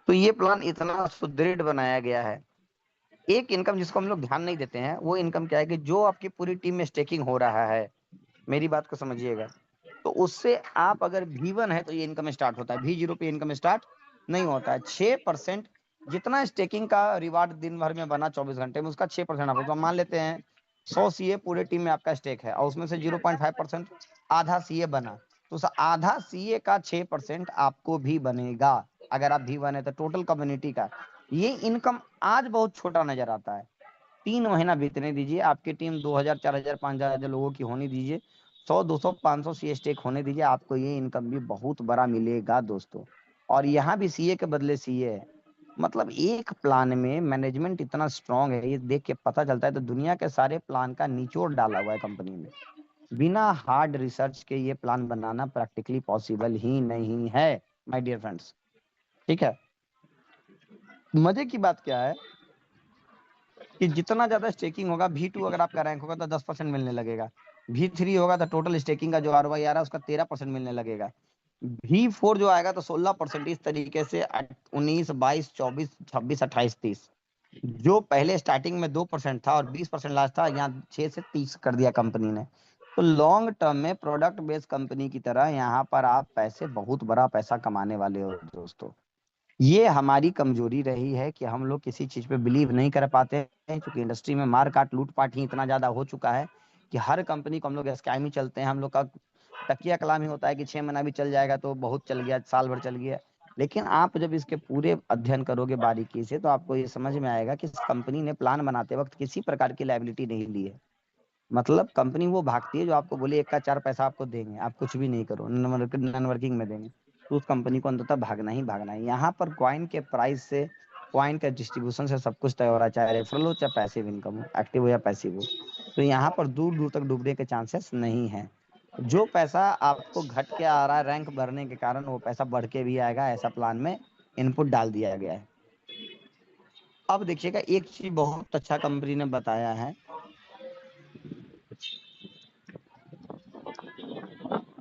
तो ये प्लान इतना सुदृढ़ बनाया गया है। एक इनकम जिसको हम लोग ध्यान नहीं देते हैं, वो इनकम क्या है कि जो आपकी पूरी टीम में स्टेकिंग हो रहा है, मेरी बात को समझिएगा, तो उससे आप अगर V1 है तो ये इनकम स्टार्ट होता है, V0 पे इनकम स्टार्ट नहीं होता है। 6% जितना स्टेकिंग का रिवार्ड दिन भर में बना 24 घंटे में, उसका 6% आप तो मान लेते हैं 100 CA पूरे टीम में आपका स्टेक है, और उसमें से 0.5% आधा CA बना, तो उस आधा CA का 6% आपको भी बनेगा अगर आप V1 है तो। टोटल कम्युनिटी का ये इनकम आज बहुत छोटा नजर आता है। 3 महीना बीतने दीजिए, आपकी टीम 2,000, 4,000, 5,000 लोगों की होने दीजिए, 100, 200, 500 CA स्टेक होने दीजिए, आपको ये इनकम भी बहुत बड़ा मिलेगा दोस्तों। और यहाँ भी CA के बदले CA है। मतलब एक प्लान में मैनेजमेंट इतना स्ट्रांग है, ये देख के पता चलता है। तो दुनिया के सारे प्लान का निचोड़ डाला हुआ है कंपनी में। बिना हार्ड रिसर्च के ये प्लान बनाना प्रैक्टिकली पॉसिबल ही नहीं है माय डियर फ्रेंड्स। ठीक है। मजे की बात क्या है कि जितना ज्यादा स्टेकिंग होगा, V2 अगर आपका रैंक होगा तो 10% मिलने लगेगा। V3 होगा तो टोटल स्टेकिंग का जो ROI आ रहा है उसका 13% मिलने लगेगा। V4 जो आएगा तो 16%। इस तरीके से 19, 22, 24, 26, 28, 30। जो पहले स्टार्टिंग में 2% था और 20% लास्ट था, यहाँ 6 से 30 कर दिया कंपनी ने। तो लॉन्ग टर्म में प्रोडक्ट बेस्ड कंपनी की तरह यहाँ पर आप पैसे, बहुत बड़ा पैसा कमाने वाले हो दोस्तों। ये हमारी कमजोरी रही है कि हम लोग किसी चीज पे बिलीव नहीं कर पाते हैं, क्योंकि इंडस्ट्री में मार काट लूट पाट ही इतना ज्यादा हो चुका है कि हर कंपनी को हम लोग स्कैम ही चलते हैं। हम लोग का तकिया कलाम ही होता है कि 6 महीना भी चल जाएगा तो बहुत चल गया, साल भर चल गया। लेकिन आप जब इसके पूरे अध्ययन करोगे बारीकी से, तो आपको ये समझ में आएगा कि इस कंपनी ने प्लान बनाते वक्त किसी प्रकार की लायबिलिटी नहीं ली है। मतलब कंपनी वो भागती है जो आपको बोले 1 का 4 पैसा आपको देंगे, आप कुछ भी नहीं करो, नॉन वर्किंग में देंगे, तो उस कंपनी को अंततः भागना ही भागना है। यहाँ पर कॉइन के प्राइस से, कॉइन के डिस्ट्रीब्यूशन से सब कुछ तय हो रहा है, चाहे रेफरल हो, चाहे पैसिव इनकम हो, एक्टिव हो या पैसिव हो। तो यहाँ पर दूर दूर तक डूबने के चांसेस नहीं है। जो पैसा आपको घट के आ रहा है रैंक बढ़ने के कारण, वो पैसा बढ़ के भी आएगा, ऐसा प्लान में इनपुट डाल दिया गया है। अब देखिएगा एक चीज बहुत अच्छा कंपनी ने बताया है,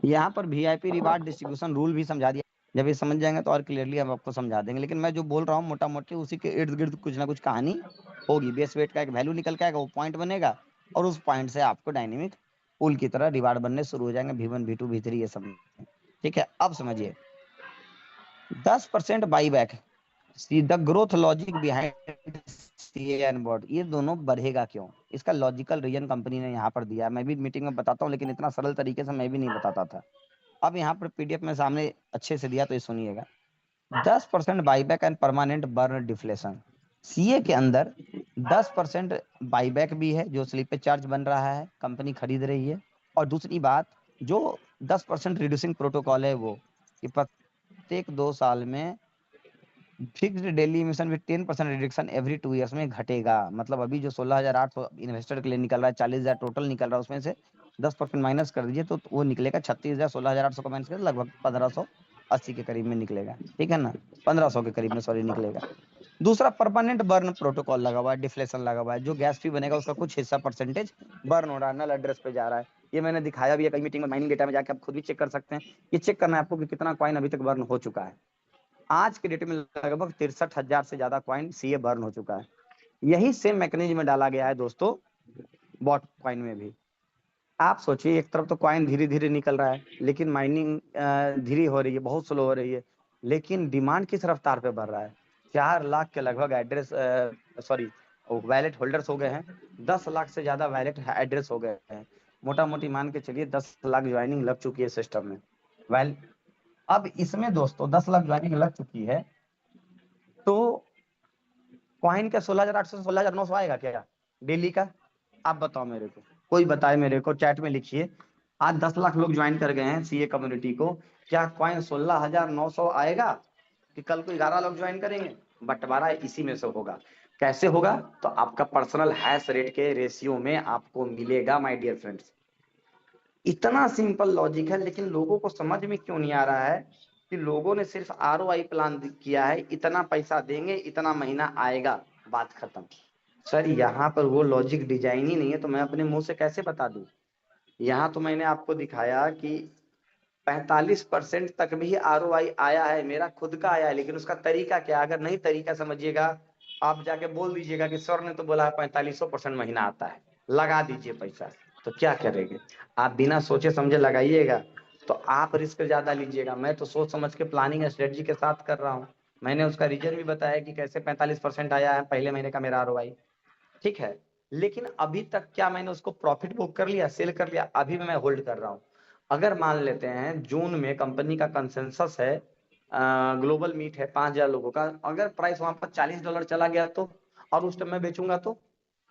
यहाँ पर VIP रिवार्ड डिस्ट्रीब्यूशन रूल भी समझा दिया। जब ये समझ जाएंगे तो और क्लियरली हम आपको समझा देंगे, लेकिन मैं जो बोल रहा हूँ मोटा मोटी उसी के इर्द गिर्द कुछ ना कुछ कहानी होगी। बेस वेट का एक वैल्यू निकल के आएगा, वो पॉइंट बनेगा, और उस पॉइंट से आपको डायनेमिक पूल की तरह रिवार्ड बनने शुरू हो जाएंगे, V1, V2, V3 ये सब। ठीक है, अब समझिए 10% by back, see the growth logic behind CA and board, ये दोनों बढ़ेगा क्यों, इसका लॉजिकल रीजन कंपनी ने यहाँ पर दिया है। मैं भी मीटिंग में बताता हूँ, लेकिन इतना सरल तरीके से मैं भी नहीं बताता था। अब यहाँ पर PDF में सामने अच्छे से दिया, तो ये सुनिएगा। 10% buyback and permanent burn deflation, CA के अंदर 10% बाईबैक भी है, जो स्लीपेज चार्ज बन रहा है, कंपनी खरीद रही है। और दूसरी बात, जो 10% रिड्यूसिंग प्रोटोकॉल है, वो कि प्रत्येक 2 साल में fixed daily emission with 10% reduction every 2 years में घटेगा। मतलब अभी जो 16,800 इन्वेस्टर के लिए निकल रहा है, 40,000 टोटल निकल रहा है, उसमें से 10% माइनस कर दीजिए तो वो निकलेगा 36,000। 16,800 का माइनस कर लगभग 1,580 के करीब में निकलेगा। ठीक है ना, 1,500 के करीब में सॉरी निकलेगा। दूसरा, परमानेंट बर्न प्रोटोकॉल लगा हुआ है, डिफ्लेशन लगा हुआ है, जो गैस फी बनेगा उसका कुछ हिस्सा परसेंटेज बर्न हो रहा है, नल एड्रेस पे जा रहा है। ये मैंने दिखाया भी है कई मीटिंग में, माइनिंग डेटा में जाके आप खुद भी चेक कर सकते हैं। ये चेक करना है आपको कि कितना कॉइन अभी तक बर्न हो चुका है। आज के डेट में लगभग 63,000 से ज्यादा कॉइन CA बर्न हो चुका है। यही सेम मैकेनिज्म में डाला गया है दोस्तों बॉट कॉइन में भी। आप सोचिए, एक तरफ तो कॉइन धीरे धीरे निकल रहा है, लेकिन माइनिंग धीरे हो रही है, बहुत स्लो हो रही है, लेकिन डिमांड किस रफ्तार पे बढ़ रहा है। 4 लाख के लगभग एड्रेस, सॉरी, वैलेट होल्डर्स हो गए हैं। 10 लाख से ज्यादा वैलेट एड्रेस हो गए हैं। मोटा मोटी मान के चलिए 10 लाख ज्वाइनिंग लग चुकी है सिस्टम में। वेल, अब इसमें दोस्तों 10 लाख ज्वाइनिंग लग चुकी है, तो कॉइन का 16,800 से 16,900 आएगा क्या डेली का? आप बताओ मेरे को, कोई बताए मेरे को, चैट में लिखिए। आज 10 लाख लोग ज्वाइन कर गए हैं सीए कम्युनिटी को, क्या कॉइन 16,900 आएगा कि कल को 11 लोग ज्वाइन करेंगे? बंटवारा इसी में से होगा। कैसे होगा? तो आपका पर्सनल हैश रेट के रेशियो में आपको मिलेगा माय डियर फ्रेंड्स। इतना सिंपल लॉजिक है, लेकिन लोगों को समझ में क्यों नहीं आ रहा है कि लोगों ने सिर्फ आरओआई प्लान किया है, इतना पैसा देंगे इतना महीना आएगा, बात खत्म। सर यहाँ पर वो लॉजिक डिजाइन ही नहीं है, तो मैं अपने मुंह से कैसे बता दूं? यहाँ तो मैंने आपको दिखाया कि 45% तक भी आरओआई आया है, मेरा खुद का आया है, लेकिन उसका तरीका क्या? अगर नहीं तरीका समझिएगा, आप जाके बोल दीजिएगा कि सर ने तो बोला है 4500% महीना आता है, लगा दीजिए पैसा, तो क्या करेंगे? आप बिना सोचे समझे लगाइएगा तो आप रिस्क ज्यादा लीजिएगा। मैं तो सोच समझ के प्लानिंग स्ट्रेटजी के साथ कर रहा हूँ। मैंने उसका रीजन भी बताया कि कैसे 45% आया है पहले महीने का मेरा आरओआई, ठीक है। लेकिन अभी तक क्या मैंने उसको प्रॉफिट बुक कर लिया, सेल कर लिया? अभी भी मैं होल्ड कर रहा हूं। अगर मान लेते हैं जून में कंपनी का कंसेंसस है, ग्लोबल मीट है 5,000 लोगों का, अगर प्राइस वहां पर $40 चला गया तो, और उस टाइम मैं बेचूंगा तो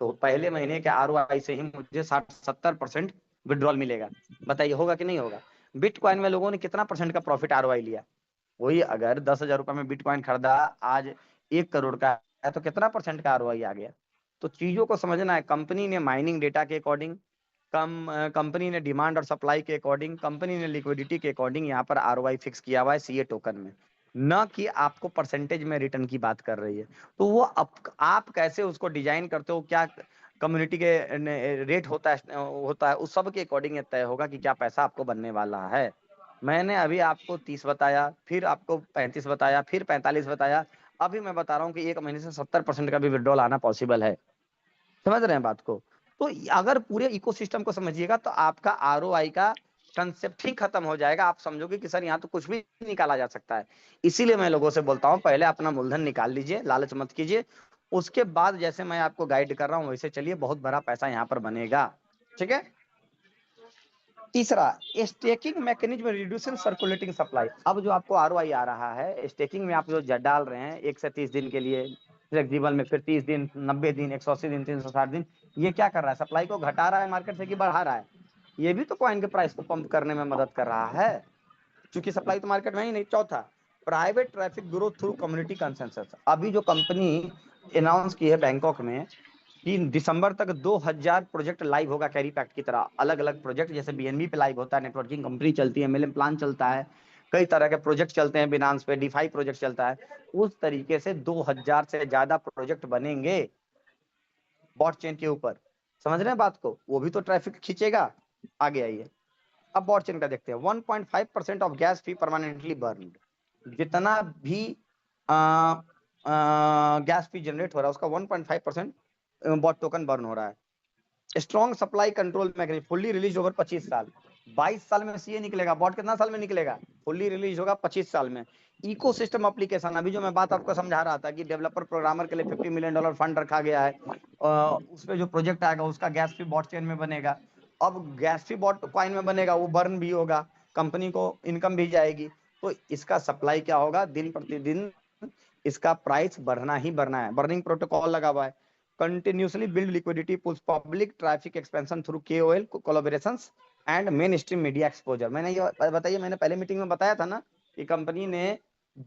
पहले महीने के आरओआई से ही मुझे 60-70% विड्रॉल मिलेगा। बताइए होगा कि नहीं होगा? बिटकॉइन में लोगों ने कितना परसेंट का प्रॉफिट आरओआई लिया? वही अगर 10,000 रुपए में बिटकॉइन खरीदा, आज 1 करोड़ का है, तो कितना परसेंट का आरओआई आ गया? तो चीजों को समझना है। कंपनी ने माइनिंग डेटा के अकॉर्डिंग, कंपनी ने डिमांड और सप्लाई के अकॉर्डिंग, कंपनी ने लिक्विडिटी के अकॉर्डिंग यहाँ पर आरओआई फिक्स किया हुआ है सीए टोकन में, न कि आपको परसेंटेज में रिटर्न की बात कर रही है। तो वो आप कैसे उसको डिजाइन करते हो, क्या कम्युनिटी के रेट होता है उस सब के अकॉर्डिंग तय होगा कि क्या पैसा आपको बनने वाला है। मैंने अभी आपको 30 बताया, फिर आपको 35 बताया, फिर 45 बताया, अभी मैं बता रहा हूँ कि एक महीने से 70% का भी विड्रॉल आना पॉसिबल है। समझ रहे हैं बात को? तो अगर पूरे इकोसिस्टम को समझिएगा तो आपका आरओआई का कंसेप्ट ही खत्म हो जाएगा। आप समझोगे कि सर यहाँ तो कुछ भी निकाला जा सकता है। इसीलिए मैं लोगों से बोलता हूँ पहले अपना मूलधन निकाल लीजिए, लालच मत कीजिए, उसके बाद जैसे मैं आपको गाइड कर रहा हूँ वैसे चलिए, बहुत बड़ा पैसा यहाँ पर बनेगा। ठीक है। तीसरा, staking mechanism reducing circulating supply. अब जो आपको आरओआई आ रहा है स्टेकिंग में, आप जो डाल रहे हैं 1 से 30 दिन के लिए फ्लेक्सिबल में, फिर 30 दिन, 90 दिन, 180 दिन, 360 दिन, ये क्या कर रहा है? सप्लाई को घटा रहा है मार्केट से कि बढ़ा रहा है? ये भी तो कॉइन के प्राइस को पंप करने में मदद कर रहा है, क्योंकि सप्लाई तो मार्केट में ही नहीं। चौथा, private traffic growth through community consensus. अभी जो कंपनी अनाउंस की है बैंकॉक में कि दिसंबर तक 2,000 प्रोजेक्ट लाइव होगा कैरी पैक्ट की तरह, अलग अलग प्रोजेक्ट, जैसे बीएनबी पे लाइव होता है, नेटवर्किंग कंपनी चलती है, एमएलएम प्लान चलता है, कई तरह के प्रोजेक्ट चलते हैं, बिनांस पे डिफाई प्रोजेक्ट चलता है, उस तरीके से 2,000 से ज्यादा प्रोजेक्ट बनेंगे बॉट चेन के ऊपर। समझ रहे हैं बात को? वो भी तो ट्रैफिक खींचेगा। आगे आइए, अब बॉट चेन का देखते हैं। 1.5% of gas fee permanently burn. जितना भी गैस फी जनरेट हो रहा है उसका 1.5% बॉट टोकन बर्न हो रहा है। Strong supply control mechanism, fully release over 25 साल। 22 साल में सीए निकलेगा, बॉट कितना साल में निकलेगा? फुल्ली रिलीज होगा 25 साल में। इकोसिस्टम एप्लीकेशन, अभी जो मैं बात आपको समझा रहा था कि डेवलपर प्रोग्रामर के लिए $50 मिलियन फंड रखा गया है, उसमें जो प्रोजेक्ट आएगा उसका गैस फी बॉट चेन में बनेगा। अब गैस फी बॉट कॉइन में बनेगा, वो बर्न भी होगा, कंपनी को इनकम भी जाएगी, तो इसका सप्लाई क्या होगा? दिन प्रतिदिन इसका प्राइस बढ़ना ही बढ़ना है। बर्निंग प्रोटोकॉल लगा हुआ है। Continuously build liquidity pools public traffic expansion through KOL collaborations and main stream media exposure. मैंने ये बताइए, मैंने पहले मीटिंग में बताया था ना कि कंपनी ने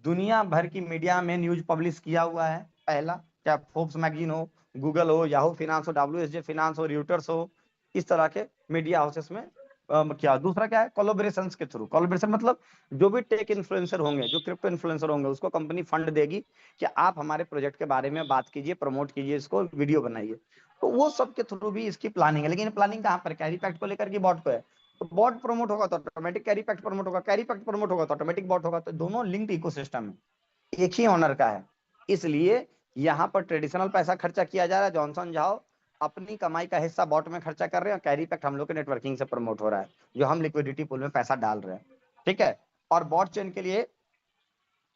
दुनिया भर की मीडिया में न्यूज पब्लिश किया हुआ है। पहला, चाहे फोर्ब्स मैगजीन हो, गूगल हो, याहू फिनांस हो, डब्ल्यूएसजे फिनांस हो, रियूटर्स हो, इस तरह के मीडिया हाउसेस में क्या। दूसरा क्या है? कोलैबोरेशन के थ्रू। कोलैबोरेशन मतलब जो भी टेक इन्फ्लुएंसर होंगे, जो क्रिप्टो इन्फ्लुएंसर होंगे, उसको कंपनी फंड देगी कि आप हमारे प्रोजेक्ट के बारे में बात कीजिए, प्रमोट कीजिए, इसको वीडियो बनाइए। तो वो सब के थ्रू भी इसकी प्लानिंग है। लेकिन प्लानिंग कहाँ पर? कैरी पैक्ट को लेकर की बॉट को है। तो बॉट प्रमोट होगा तो ऑटोमेटिक कैरी पैक्ट प्रमोट होगा, कैरी पैक्ट प्रमोट होगा तो ऑटोमेटिक बॉट होगा। तो दोनों लिंक्ड इकोसिस्टम है, एक ही ऑनर का है। इसलिए यहाँ पर ट्रेडिशनल पैसा खर्चा किया जा रहा है, जॉनसन जाओ अपनी कमाई का हिस्सा बॉट में खर्चा कर रहे हैं, और कैरी पैक्ट हम लोग के नेटवर्किंग से प्रमोट हो रहा है, जो हम लिक्विडिटी पूल में पैसा डाल रहे हैं। ठीक है। और बॉट चेन के लिए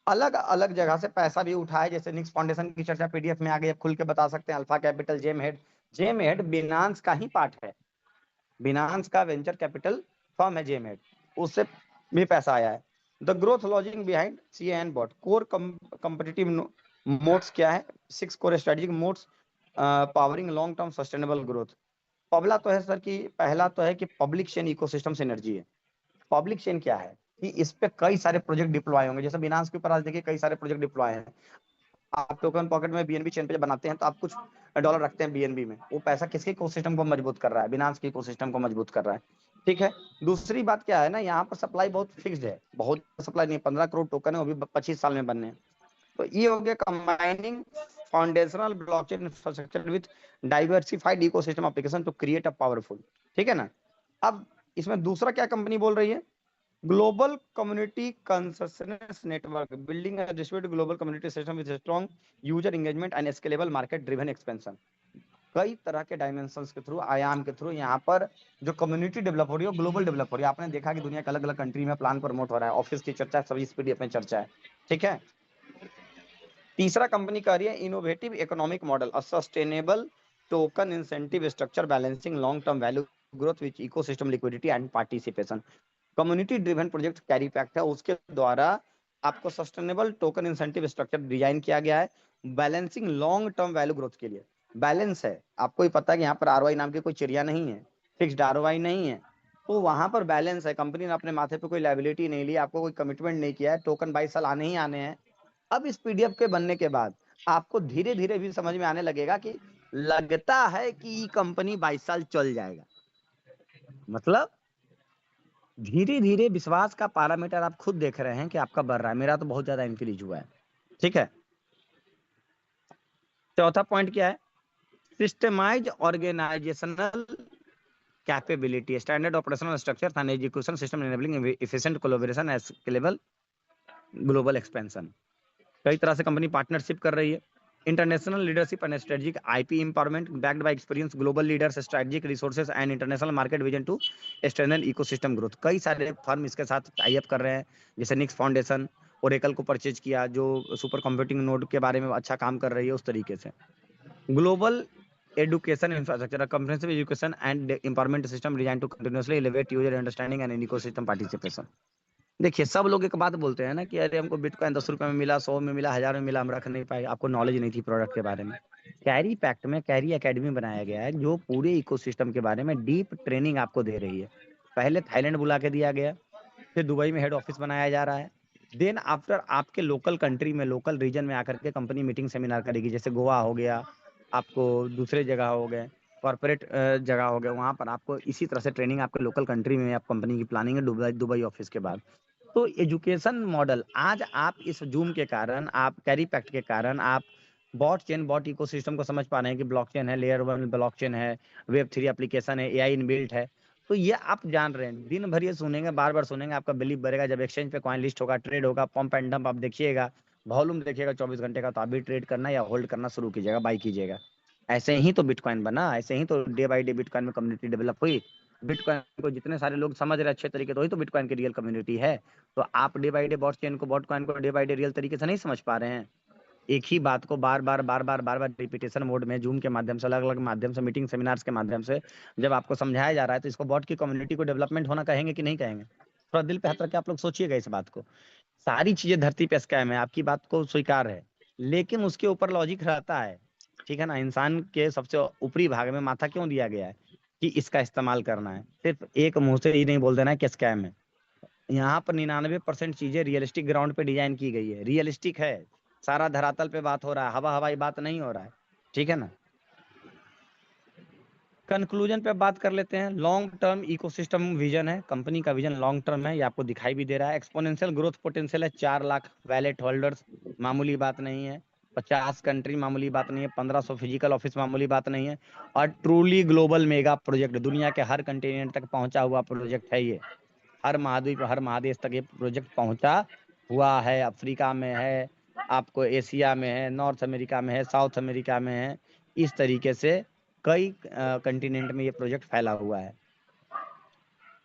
अलग अलग जगह से पैसा भी उठाए, जैसे निक्स फाउंडेशन की चर्चा पीडीएफ में आ गई, खुल के बता सकते हैं। Alpha Capital, Gem Head Binance का ही पार्ट है, बिनांस का वेंचर कैपिटल फर्म है जेम हेड, उससे भी पैसा आया है। The growth logic behind C and Bot core competitive modes क्या है? 6 core strategic modes powering long term sustainable growth. पहला तो है सर कि पहला तो है कि पब्लिक चेन इकोसिस्टम सिनर्जी है। पब्लिक चेन क्या है कि इस पे कई सारे प्रोजेक्ट डिप्लॉय होंगे, जैसे बिनांस के ऊपर आज देखिए कई सारे प्रोजेक्ट डिप्लॉय हैं। आप टोकन पॉकेट में बीएनबी चेन पे जब बनाते हैं तो आप कुछ डॉलर रखते हैं बीएनबी में, वो पैसा किसके इकोसिस्टम को मजबूत कर रहा है? बिनांस के इकोसिस्टम को मजबूत कर रहा है। ठीक है। दूसरी बात क्या है ना, यहाँ पर सप्लाई बहुत फिक्स्ड है, बहुत सप्लाई नहीं है, 15 करोड़ टोकन है, वो भी 25 साल में बनने हैं। तो ये हो गया combining foundational blockchain infrastructure with diversified ecosystem application to create a powerful. ठीक है ना। अब इसमें दूसरा क्या कंपनी बोल रही है, global community consensus network building a distributed global community system with strong user engagement and scalable market driven expansion. कई तरह के डायमेंशंस के थ्रू, आयाम के थ्रू यहाँ पर जो कम्युनिटी डेवलप हो रही है, ग्लोबल डेवलप हो रही है। आपने देखा कि दुनिया के अलग अलग कंट्री में प्लान प्रमोट हो रहा है, ऑफिस की चर्चा सभी इस पीडीएफ में चर्चा है। ठीक है। तीसरा कंपनी कह रही है innovative economic model, a sustainable token incentive structure balancing long term value growth with ecosystem liquidity and participation. Community driven project कैरी पैक्ट है, उसके द्वारा आपको sustainable token incentive structure design किया गया है balancing long term value growth के लिए। बैलेंस है, आपको ही पता है कि यहाँ पर आरओआई नाम की कोई चिड़िया नहीं है, फिक्स्ड आरओआई नहीं है। तो वहां पर बैलेंस है, कंपनी ने अपने माथे पे कोई लाइबिलिटी नहीं ली, आपको कोई कमिटमेंट नहीं किया है, टोकन 22 साल आने ही आने हैं। अब इस पीडीएफ के बनने के बाद आपको धीरे धीरे भी समझ में आने लगेगा कि लगता है कि कंपनी 22 साल चल जाएगा। मतलब धीरे धीरे विश्वास का पैरामीटर आप खुद देख रहे हैं कि आपका बढ़ रहा है, मेरा तो बहुत ज्यादा इंक्रीज हुआ है। ठीक है। चौथा पॉइंट क्या है, systemize organizational capability standard operational structure and education system enabling efficient collaboration and scalable global expansion. कई तरह से कंपनी पार्टनरशिप कर रही है, international leadership and strategic IP empowerment backed by experience global leaders strategic resources and international market vision to strengthen ecosystem growth. कई सारे firm इसके साथ टाई अप कर रहे हैं, जैसे निक्स फाउंडेशन ओरेकल को परचेज किया, जो सुपर कंप्यूटिंग नोड के बारे में अच्छा काम कर रही है उस तरीके से। Global education infrastructure comprehensive education and empowerment system design to continuously elevate user understanding and ecosystem participation. देखिए सब लोग एक बात बोलते हैं ना कि अरे हमको बिटकॉइन 10 रुपए में मिला, 100 में मिला, 1000 में मिला, हम रख नहीं पाए, आपको नॉलेज नहीं थी प्रोडक्ट के बारे में। कैरी पैक्ट में कैरी एकेडमी बनाया गया है जो पूरे इकोसिस्टम के बारे में डीप ट्रेनिंग आपको दे रही है। पहले थाईलैंड बुला के दिया गया, फिर दुबई में हेड ऑफिस बनाया जा रहा है, देन आफ्टर आपके लोकल कंट्री में लोकल रीजन में आकर के कंपनी मीटिंग सेमिनार करेगी, जैसे गोवा हो गया, आपको दूसरे जगह हो गए, कॉर्पोरेट जगह हो गया, वहां पर आपको इसी तरह से ट्रेनिंग आपके लोकल कंट्री में आप कंपनी की प्लानिंग है दुबई दुबई ऑफिस के बाद। तो एजुकेशन मॉडल आज आप इस जूम के कारण, आप कैरी पैक्ट के कारण आप बॉट चेन बॉट इकोसिस्टम को समझ पा रहे हैं कि ब्लॉकचेन है, लेयर 1 ब्लॉकचेन है, वेब 3 एप्लीकेशन है, एआई इनबिल्ट है। तो ये आप जान रहे हैं, दिन भर ये सुनेंगे, बार बार सुनेंगे, आपका बिलीव बढ़ेगा। जब एक्सचेंज पे कॉइन लिस्ट होगा, ट्रेड होगा, पंप एंड डंप आप देखिएगा, वॉल्यूम देखिएगा 24 घंटे का, तो आप भी ट्रेड करना या होल्ड करना शुरू कीजिएगा, बाई कीजिएगा। ऐसे ही तो बिटकॉइन बना, ऐसे ही तो डे बाई डे बिटकॉइन में कम्युनिटी डेवलप हुई। बिटकॉइन को जितने सारे लोग समझ रहे अच्छे तरीके, तो वही तो बिटकॉइन की रियल कम्युनिटी है। तो आप day by day Bot chain को, बॉट कॉइन को डे बाई डे रियल तरीके से नहीं समझ पा रहे हैं। एक ही बात को बार बार रिपीटेशन मोड में जूम के माध्यम से, अलग अलग माध्यम से, मीटिंग सेमिनार्स के माध्यम से जब आपको समझाया जा रहा है, तो इसको बॉट की कम्युनिटी को डेवलपमेंट होना कहेंगे कि नहीं कहेंगे? थोड़ा दिल पे हाथ रख के आप लोग सोचिएगा इस बात को। सारी चीजें धरती पे स्कैम है, आपकी बात को स्वीकार है, लेकिन उसके ऊपर लॉजिक रहता है। ठीक है ना। इंसान के सबसे ऊपरी भाग में माथा क्यों दिया गया है कि इसका इस्तेमाल करना है, सिर्फ एक मुंह से ही नहीं बोल देना है कि स्कैम है। यहाँ पर 99% चीजें रियलिस्टिक ग्राउंड पे डिजाइन की गई है, रियलिस्टिक है, सारा धरातल पे बात हो रहा है, हवा हवाई बात नहीं हो रहा है। ठीक है ना। कंक्लूजन पे बात कर लेते हैं। लॉन्ग टर्म इकोसिस्टम विजन है, कंपनी का विजन लॉन्ग टर्म है, ये आपको दिखाई भी दे रहा है। एक्सपोनेंशियल ग्रोथ पोटेंशियल है, 4 लाख वैलेट होल्डर्स मामूली बात नहीं है, 50 कंट्री मामूली बात नहीं है, 1500 फिजिकल ऑफिस मामूली बात नहीं है, और ट्रूली ग्लोबल मेगा प्रोजेक्ट, दुनिया के हर कंटिनेंट तक पहुंचा हुआ प्रोजेक्ट है ये। हर महाद्वीप, हर महादेश तक ये प्रोजेक्ट पहुंचा हुआ है। अफ्रीका में है, आपको एशिया में है, नॉर्थ अमेरिका में है, साउथ अमेरिका में है, इस तरीके से कई कंटिनेंट में ये प्रोजेक्ट फैला हुआ है।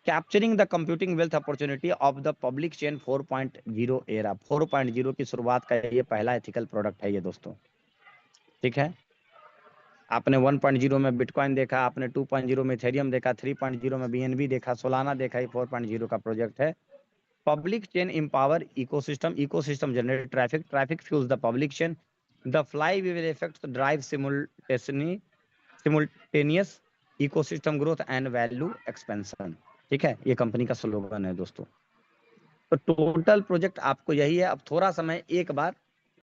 Capturing the computing wealth opportunity of the public chain 4.0 era, 4.0 की शुरुआत का ये पहला एथिकल प्रोडक्ट है ये दोस्तों। ठीक है। आपने 1.0 में बिटकॉइन देखा, आपने 2.0 में इथेरियम देखा, 3.0 में बीएनबी देखा, सोलाना देखा, ये 4.0 का प्रोजेक्ट है। Public chain empower ecosystem, ecosystem generate traffic, traffic fuels the public chain, the flywheel effect drive simultaneous ecosystem growth and value expansion. ठीक है, ये कंपनी का स्लोगन है दोस्तों। तो टोटल प्रोजेक्ट आपको यही है। अब थोड़ा सा मैं एक बार